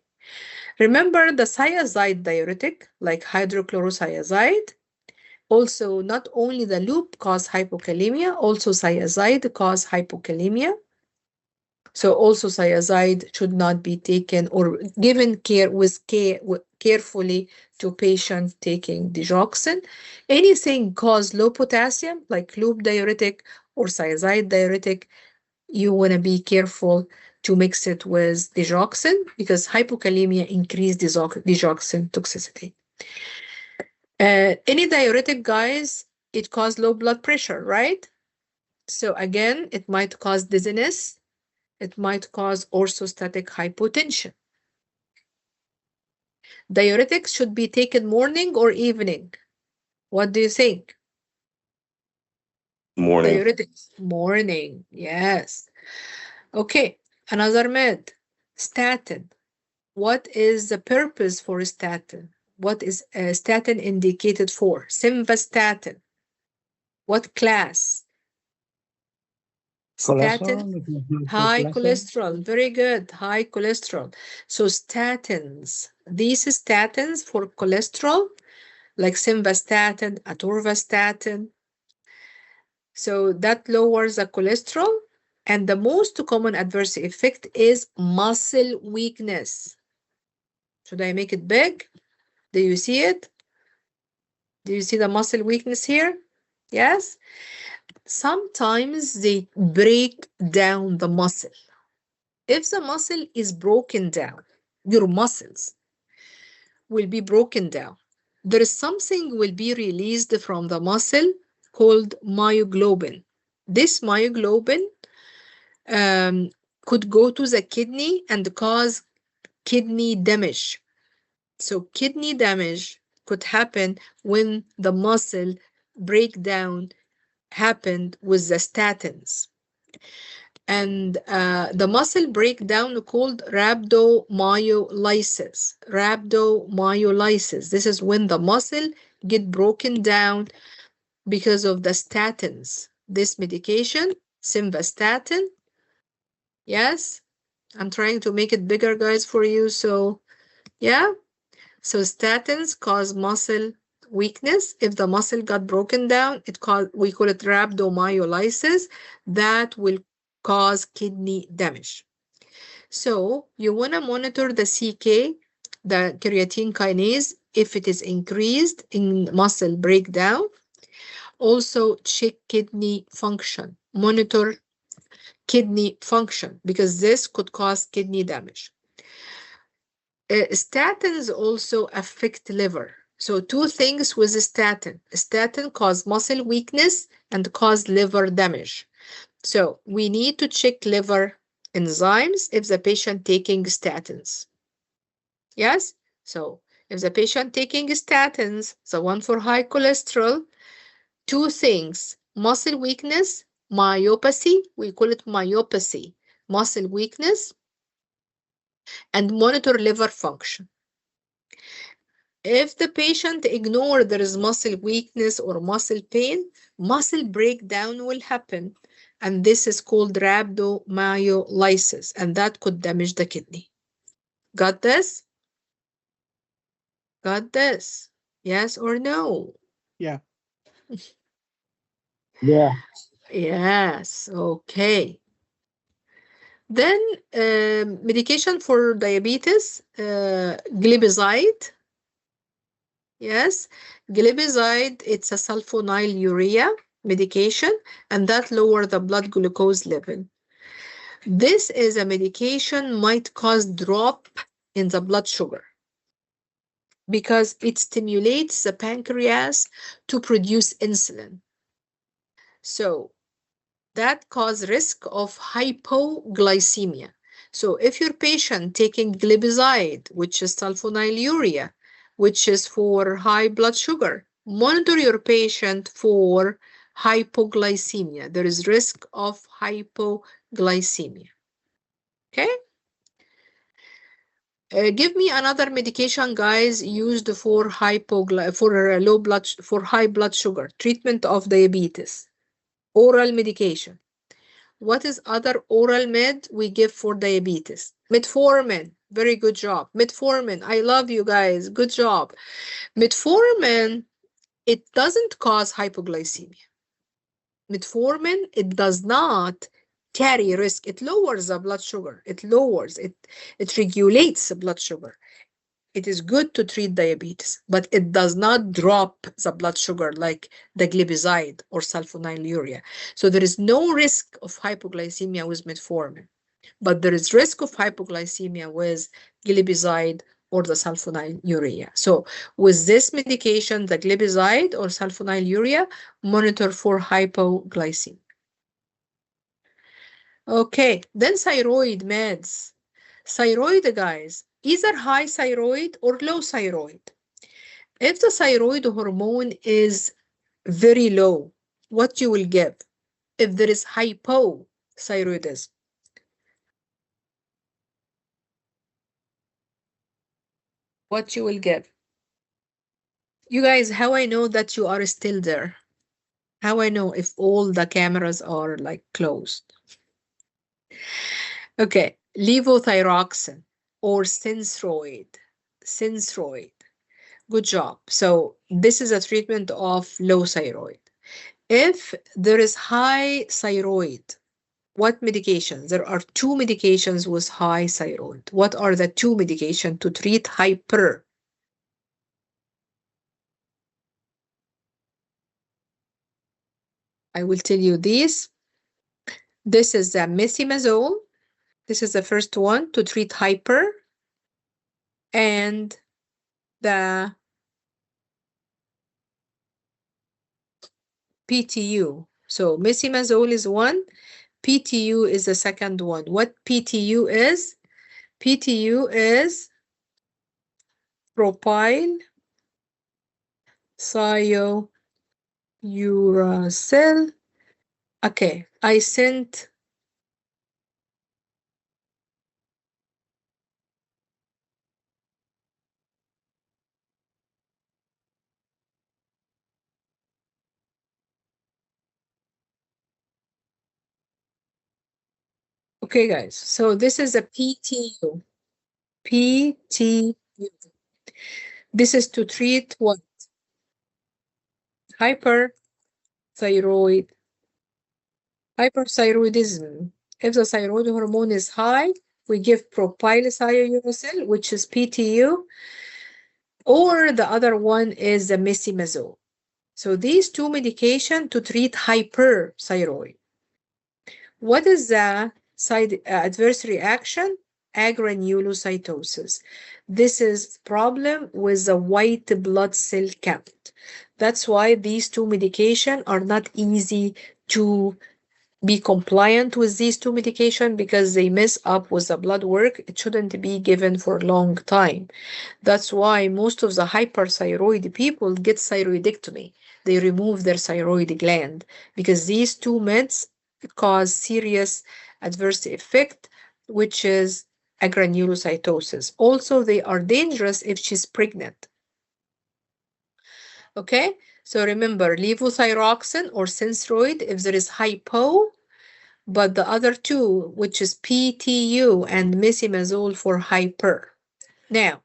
Remember the thiazide diuretic, like hydrochlorothiazide. Also, not only the loop cause hypokalemia, also thiazide cause hypokalemia. So also thiazide should not be taken or given carefully to patient taking digoxin. Anything cause low potassium, like loop diuretic or thiazide diuretic, you want to be careful to mix it with digoxin because hypokalemia increases digoxin toxicity. Any diuretic, guys, it causes low blood pressure, right? So again, it might cause dizziness. It might cause orthostatic hypotension. Diuretics should be taken morning or evening. What do you think? Morning. Diuretics, morning, yes. Okay, another med, statin. What is the purpose for a statin? What is a statin indicated for? Simvastatin. What class? Statin, high cholesterol. Very good, high cholesterol. So statins, these statins for cholesterol, like simvastatin, atorvastatin. So that lowers the cholesterol. And the most common adverse effect is muscle weakness. Should I make it big? Do you see it? Do you see the muscle weakness here? Yes? Sometimes they break down the muscle. If the muscle is broken down, your muscles will be broken down. There is something will be released from the muscle called myoglobin. This myoglobin could go to the kidney and cause kidney damage. So kidney damage could happen when the muscle breakdown happened with the statins. And the muscle breakdown called rhabdomyolysis. Rhabdomyolysis. This is when the muscle get broken down because of the statins. This medication, simvastatin. Yes, I'm trying to make it bigger, guys, for you. So, yeah. So statins cause muscle weakness. If the muscle got broken down, we call it rhabdomyolysis. That will cause kidney damage. So you want to monitor the CK, the creatine kinase, if it is increased in muscle breakdown. Also check kidney function. Monitor kidney function because this could cause kidney damage. Statins also affect liver. So two things with statin. Statin cause muscle weakness and cause liver damage. So we need to check liver enzymes if the patient taking statins. Yes? So if the patient taking statins, the one for high cholesterol, two things, muscle weakness, myopathy, we call it myopathy, muscle weakness, and monitor liver function. If the patient ignore there is muscle weakness or muscle pain, muscle breakdown will happen. And this is called rhabdomyolysis, and that could damage the kidney. Got this? Got this? Yes or no? Yeah. Yeah. Yes, okay. Then medication for diabetes, glipizide. Yes, glipizide, it's a sulfonylurea medication, and that lower the blood glucose level. This is a medication might cause drop in the blood sugar because it stimulates the pancreas to produce insulin. So that cause risk of hypoglycemia. So if your patient taking glipizide, which is sulfonylurea, which is for high blood sugar, monitor your patient for hypoglycemia. There is risk of hypoglycemia. Okay? Give me another medication, guys, used for high blood sugar, treatment of diabetes. Oral medication. What is other oral med we give for diabetes? Metformin. Very good job. Metformin. I love you guys. Good job. Metformin, it doesn't cause hypoglycemia. Metformin, it does not carry risk. It lowers the blood sugar. It regulates the blood sugar. It is good to treat diabetes, but it does not drop the blood sugar like the glipizide or sulfonylurea. So there is no risk of hypoglycemia with metformin, but there is risk of hypoglycemia with glipizide or the sulfonylurea. So with this medication, the glipizide or sulfonylurea, monitor for hypoglycemia. Okay, then thyroid meds. Thyroid, guys, either high thyroid or low thyroid. If the thyroid hormone is very low, what you will give? If there is hypothyroidism, what you will give? You guys, how I know that you are still there? How I know if all the cameras are like closed? Okay, levothyroxine or Synthroid. Synthroid. Good job. So this is a treatment of low thyroid. If there is high thyroid, what medications? There are two medications with high thyroid. What are the two medications to treat hyper? I will tell you these. This is the methimazole. This is the first one to treat hyper. And the PTU. So methimazole is one. PTU is the second one. What PTU is? PTU is propyl thiouracil. Okay, I sent okay, guys. So this is a PTU. PTU. This is to treat what? Hyperthyroid. Hyperthyroidism. If the thyroid hormone is high, we give propyl thiouracil, which is PTU, or the other one is the methimazole. So these two medications to treat hyperthyroid. What is the side adverse reaction? Agranulocytosis. This is problem with the white blood cell count. That's why these two medications are not easy to be compliant with these two medications because they mess up with the blood work. It shouldn't be given for a long time. That's why most of the hyperthyroid people get thyroidectomy. They remove their thyroid gland because these two meds cause serious adverse effect, which is agranulocytosis. Also, they are dangerous if she's pregnant. Okay, so remember levothyroxine or Synthroid if there is hypo, but the other two, which is PTU and methimazole for hyper. Now,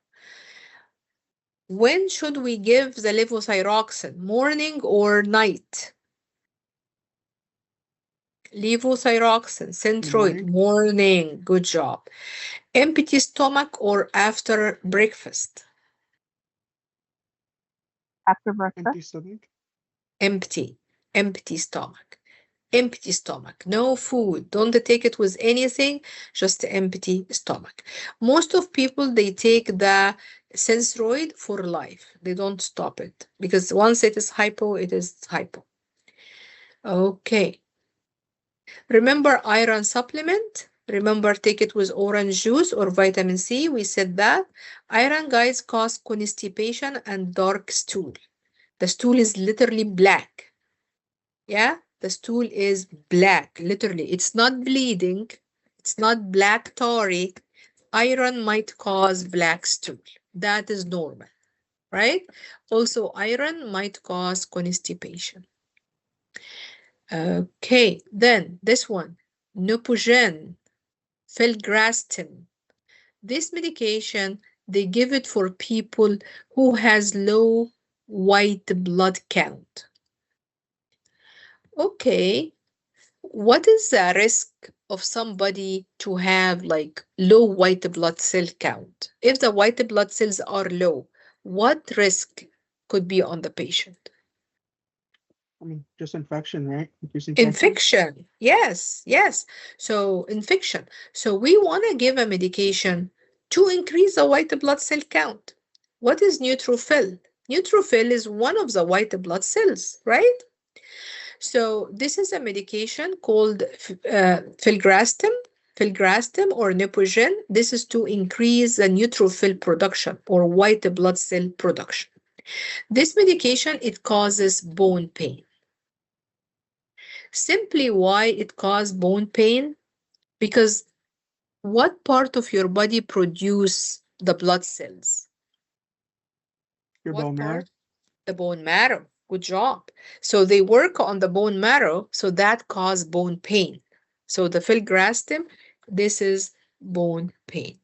when should we give the levothyroxine? Morning or night? Levothyroxine, Synthroid, morning. Good job. Empty stomach or after breakfast? After breakfast. Empty stomach. Empty stomach. Empty stomach, no food. Don't take it with anything, just empty stomach. Most of people, they take the Synthroid for life. They don't stop it because once it is hypo, it is hypo. Okay. Remember iron supplement? Remember, take it with orange juice or vitamin C. We said that. Iron, guys, cause constipation and dark stool. The stool is literally black. Yeah, the stool is black, literally. It's not bleeding. It's not black tarry. Iron might cause black stool. That is normal, right? Also, iron might cause constipation. Okay, then this one, Neupogen, Filgrastim. This medication, they give it for people who has low white blood count. Okay, what is the risk of somebody to have like low white blood cell count? If the white blood cells are low, what risk could be on the patient? I mean, just infection, right? Infection. Yes, yes. So infection. So we want to give a medication to increase the white blood cell count. What is neutrophil? Neutrophil is one of the white blood cells, right? So this is a medication called filgrastim or Nepogen. This is to increase the neutrophil production or white blood cell production. This medication, it causes bone pain. Simply why it causes bone pain? Because what part of your body produce the blood cells? Your What bone marrow. part? The bone marrow. Good job. So they work on the bone marrow, so that cause bone pain. So the filgrastim, this is bone pain.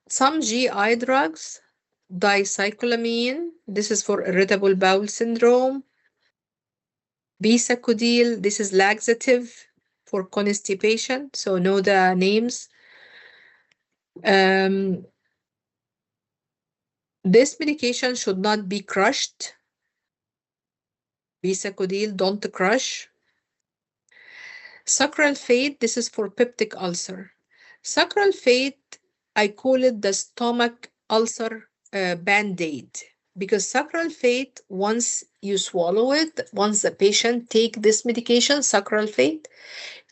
Some GI drugs, dicyclamine, this is for irritable bowel syndrome. Bisacodyl, this is laxative for constipation, so know the names. This medication should not be crushed. Bisacodyl, don't crush. Sucralfate, this is for peptic ulcer. Sucralfate, I call it the stomach ulcer band-aid, because sucralfate, once you swallow it, once the patient take this medication, sucralfate,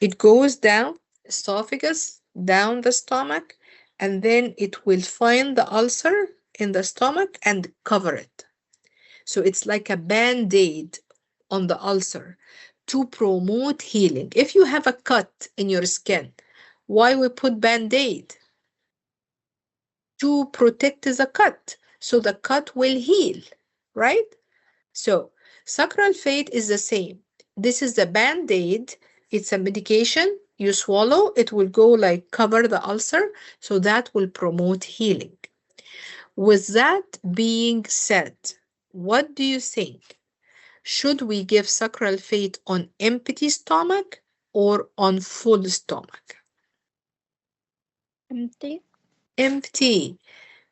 it goes down esophagus, down the stomach, and then it will find the ulcer in the stomach and cover it. So it's like a band-aid on the ulcer to promote healing. If you have a cut in your skin, why we put band-aid? To protect the cut, so the cut will heal, right? So sucralfate is the same. This is the band-aid. It's a medication. You swallow, it will go like cover the ulcer, so that will promote healing. With that being said, what do you think? Should we give sucralfate on empty stomach or on full stomach? Empty. Empty.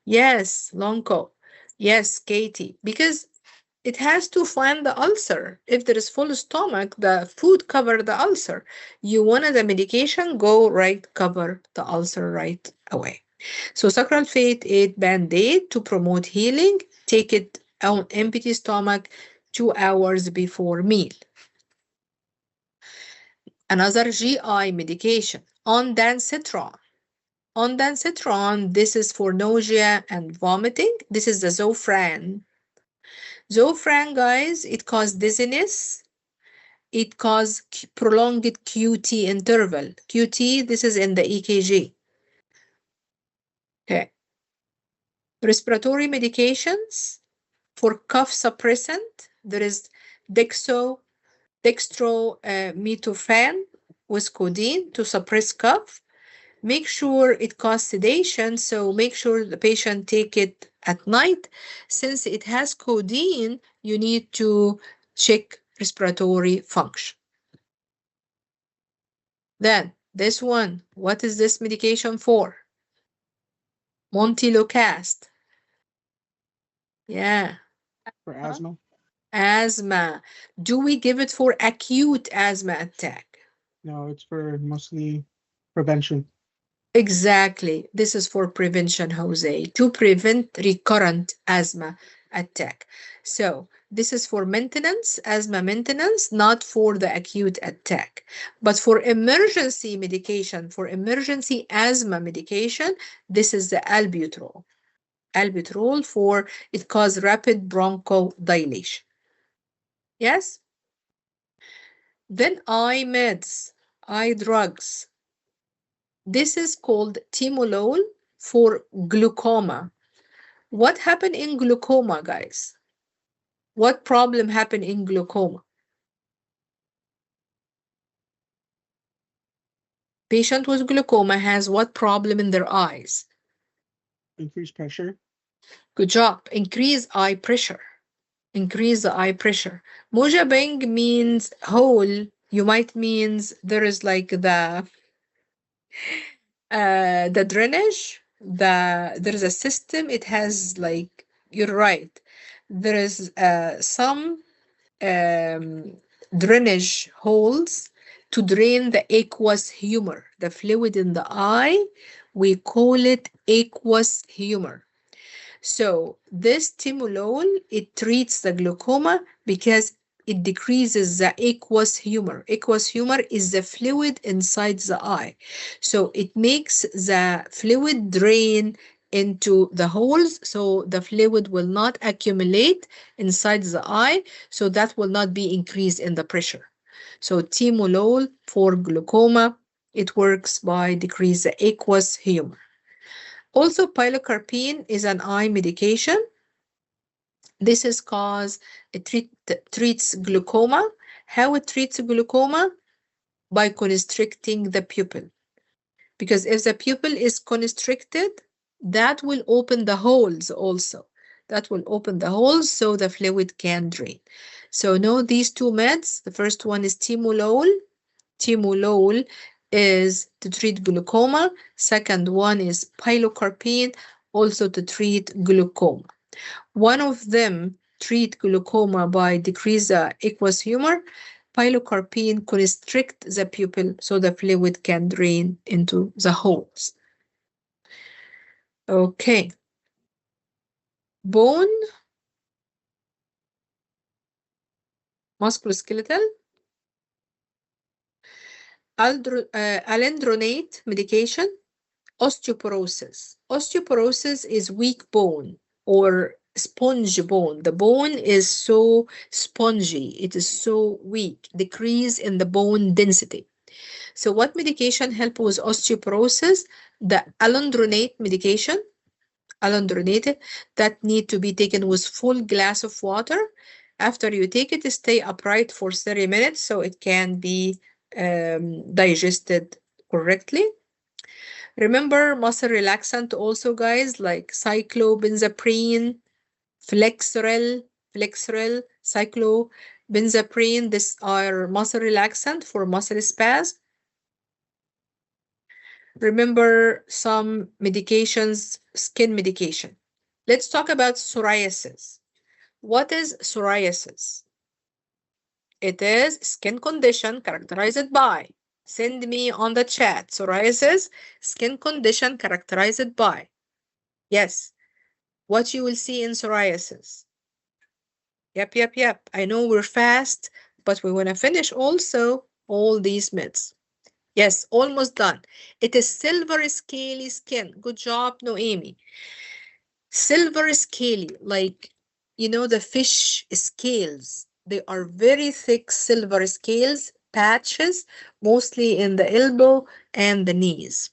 Yes, Lonko. Yes, Katie. Because it has to find the ulcer. If there is full stomach, the food cover the ulcer. You wanted the medication, go right, cover the ulcer right away. So sucralfate 8 band-aid to promote healing. Take it on empty stomach 2 hours before meal. Another GI medication, ondansetron. Ondansetron, this is for nausea and vomiting. This is the Zofran. Zofran, guys, it causes dizziness. It causes prolonged QT interval. QT, this is in the EKG. Okay. Respiratory medications for cough suppressant. There is dextromethorphan with codeine to suppress cough. Make sure it causes sedation, so make sure the patient take it at night. Since it has codeine, you need to check respiratory function. Then this one, what is this medication for? Montelukast. Yeah. For asthma. Asthma. Do we give it for acute asthma attack? No, it's for mostly prevention. Exactly. This is for prevention, Jose, to prevent recurrent asthma attack. So this is for maintenance, asthma maintenance, not for the acute attack. But for emergency medication, for emergency asthma medication, this is the albuterol. Albuterol for it causes rapid bronchodilation. Yes? Then eye meds, eye drugs. This is called timolol for glaucoma. What happened in glaucoma, guys? What problem happened in glaucoma? Patient with glaucoma has what problem in their eyes? Increased pressure. Good job. Increase eye pressure. Increase the eye pressure. Mojabeng means hole. You might means there is like the drainage. There is a system. It has like, you're right. There is some drainage holes to drain the aqueous humor, the fluid in the eye. We call it aqueous humor. So this timolol, it treats the glaucoma because it decreases the aqueous humor. Aqueous humor is the fluid inside the eye. So it makes the fluid drain into the holes, so the fluid will not accumulate inside the eye, so that will not be increased in the pressure. So timolol for glaucoma, it works by decrease the aqueous humor. Also, pilocarpine is an eye medication. This is cause it treats glaucoma. How it treats glaucoma? By constricting the pupil. Because if the pupil is constricted, that will open the holes also. That will open the holes so the fluid can drain. So know these two meds. The first one is timolol. Timolol is to treat glaucoma. Second one is pilocarpine, also to treat glaucoma. One of them treat glaucoma by decrease the aqueous humor. Pilocarpine constrict the pupil so the fluid can drain into the holes. Okay. Bone, musculoskeletal. Alendronate medication. Osteoporosis. Osteoporosis is weak bone or sponge bone. The bone is so spongy, it is so weak, decrease in the bone density. So what medication help with osteoporosis? The alendronate medication, alendronate, that need to be taken with full glass of water. After you take it, stay upright for 30 minutes so it can be digested correctly. Remember muscle relaxant also, guys, like cyclobenzaprine, Flexeril, cyclobenzaprine. These are muscle relaxant for muscle spasm. Remember some medications, skin medication. Let's talk about psoriasis. What is psoriasis? It is skin condition characterized by, send me on the chat, psoriasis, skin condition characterized by. Yes, what you will see in psoriasis. Yep. I know we're fast, but we want to finish also all these myths. Yes, almost done. It is silver scaly skin. Good job, Noemi. Silver scaly, like, you know, the fish scales. They are very thick silver scales, patches, mostly in the elbow and the knees.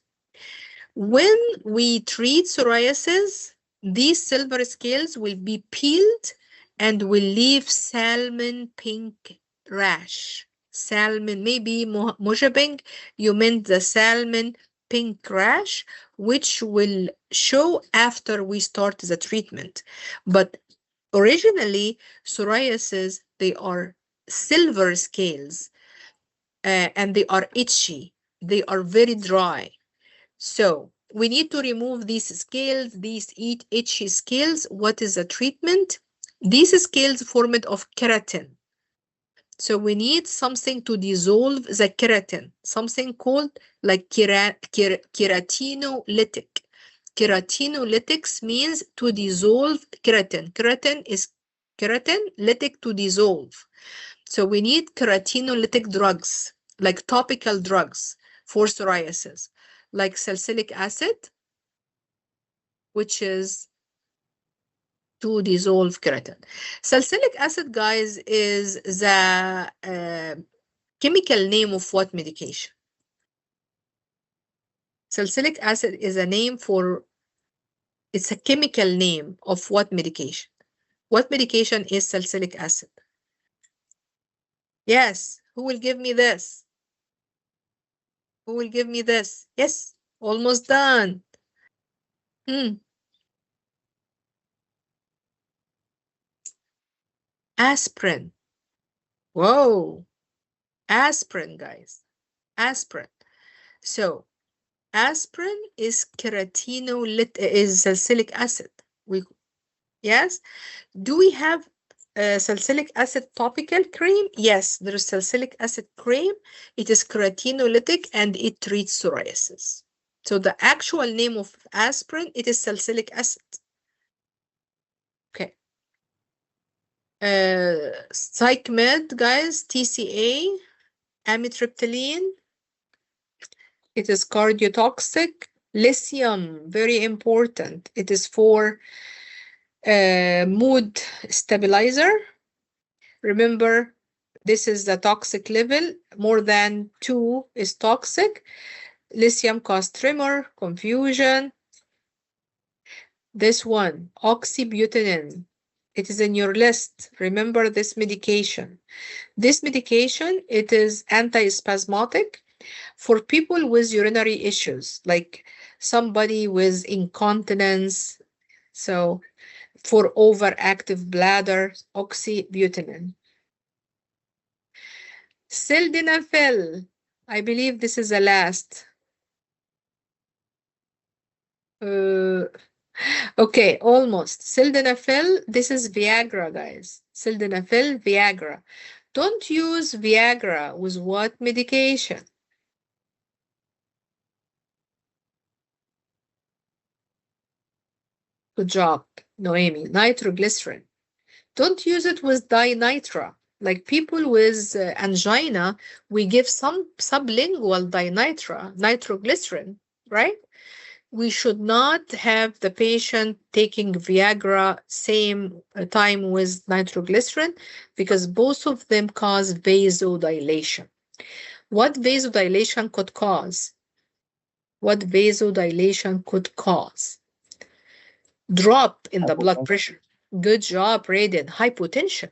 When we treat psoriasis, these silver scales will be peeled and will leave salmon pink rash. Salmon, maybe mojabing, you meant the salmon pink rash, which will show after we start the treatment. But originally, psoriasis, they are silver scales and they are itchy. They are very dry. So we need to remove these scales, these itchy scales. What is the treatment? These scales formed of keratin. So we need something to dissolve the keratin, something called like keratinolytic. Keratinolytics means to dissolve keratin. Keratin is lytic to dissolve. So we need keratinolytic drugs, like topical drugs for psoriasis, like salicylic acid, which is to dissolve keratin. Salicylic acid, guys, is the chemical name of what medication? Salicylic acid is a name for, it's a chemical name of what medication? What medication is salicylic acid? Yes, who will give me this? Who will give me this? Yes, almost done. Aspirin. Whoa. Aspirin, guys. Aspirin. So aspirin is is salicylic acid. Yes. Do we have salicylic acid topical cream? Yes, there is salicylic acid cream. It is keratinolytic and it treats psoriasis. So the actual name of aspirin, it is salicylic acid. PsychMed, guys, TCA, amitriptyline. It is cardiotoxic. Lithium, very important. It is for mood stabilizer. Remember, this is the toxic level. More than 2 is toxic. Lithium causes tremor, confusion. This one, oxybutynin. It is in your list. Remember this medication. This medication, it is antispasmodic for people with urinary issues, like somebody with incontinence. So for overactive bladder, oxybutynin. Sildenafil. I believe this is the last. Okay, almost. Sildenafil, this is Viagra, guys. Sildenafil, Viagra. Don't use Viagra with what medication? Good job, Noemi. Nitroglycerin. Don't use it with dinitra. Like people with angina, we give some sublingual dinitra, nitroglycerin, right? We should not have the patient taking Viagra same time with nitroglycerin because both of them cause vasodilation. What vasodilation could cause? What vasodilation could cause? Drop in the blood pressure. Good job, Raiden. Hypotension.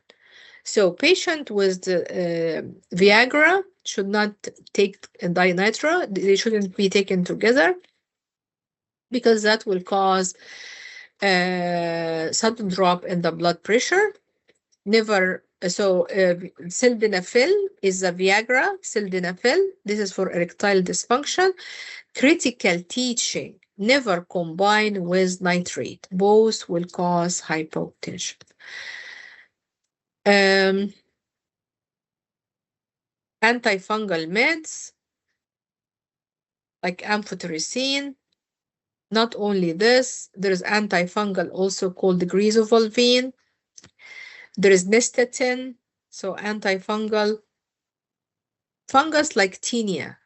So patient with Viagra should not take dinitra. They shouldn't be taken together because that will cause sudden drop in the blood pressure. Never. So sildenafil is a Viagra. Sildenafil. This is for erectile dysfunction. Critical teaching. Never combine with nitrate. Both will cause hypotension. Antifungal meds like amphotericin. Not only this, there is antifungal also called grisevolvine. There is nystatin, so antifungal. Fungus like tinea.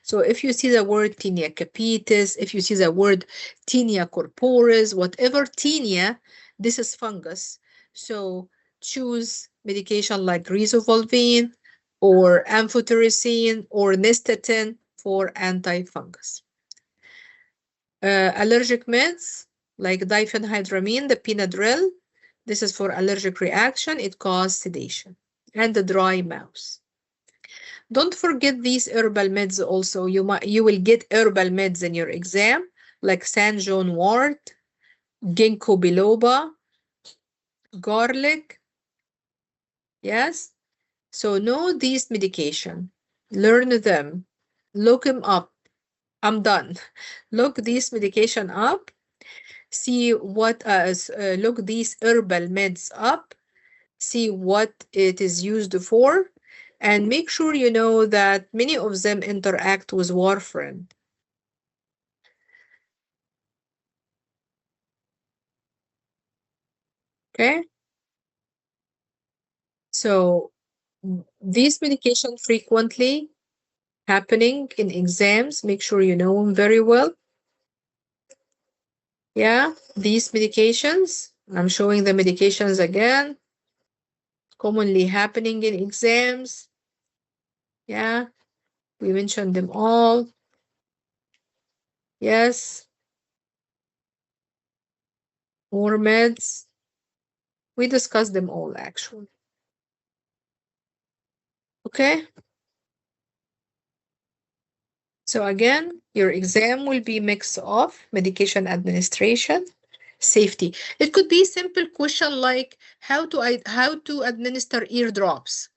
So if you see the word tinea capitis, if you see the word tinea corporis, whatever tinea, this is fungus. So choose medication like grisevolvine or amphotericin or nystatin for antifungus. Allergic meds like diphenhydramine, the Benadryl. This is for allergic reaction. It causes sedation and the dry mouth. Don't forget these herbal meds also. You will get herbal meds in your exam like San John wort, ginkgo biloba, garlic. Yes. So know these medication. Learn them. Look them up. I'm done. Look these medication up. See what look these herbal meds up. See what it is used for. And make sure you know that many of them interact with warfarin. Okay. So these medications frequently happening in exams. Make sure you know them very well. Yeah, these medications. I'm showing the medications again. Commonly happening in exams. Yeah, we mentioned them all. Yes. More meds. We discussed them all actually. Okay. So again, your exam will be mix of medication administration, safety. It could be simple question like how to administer eardrops.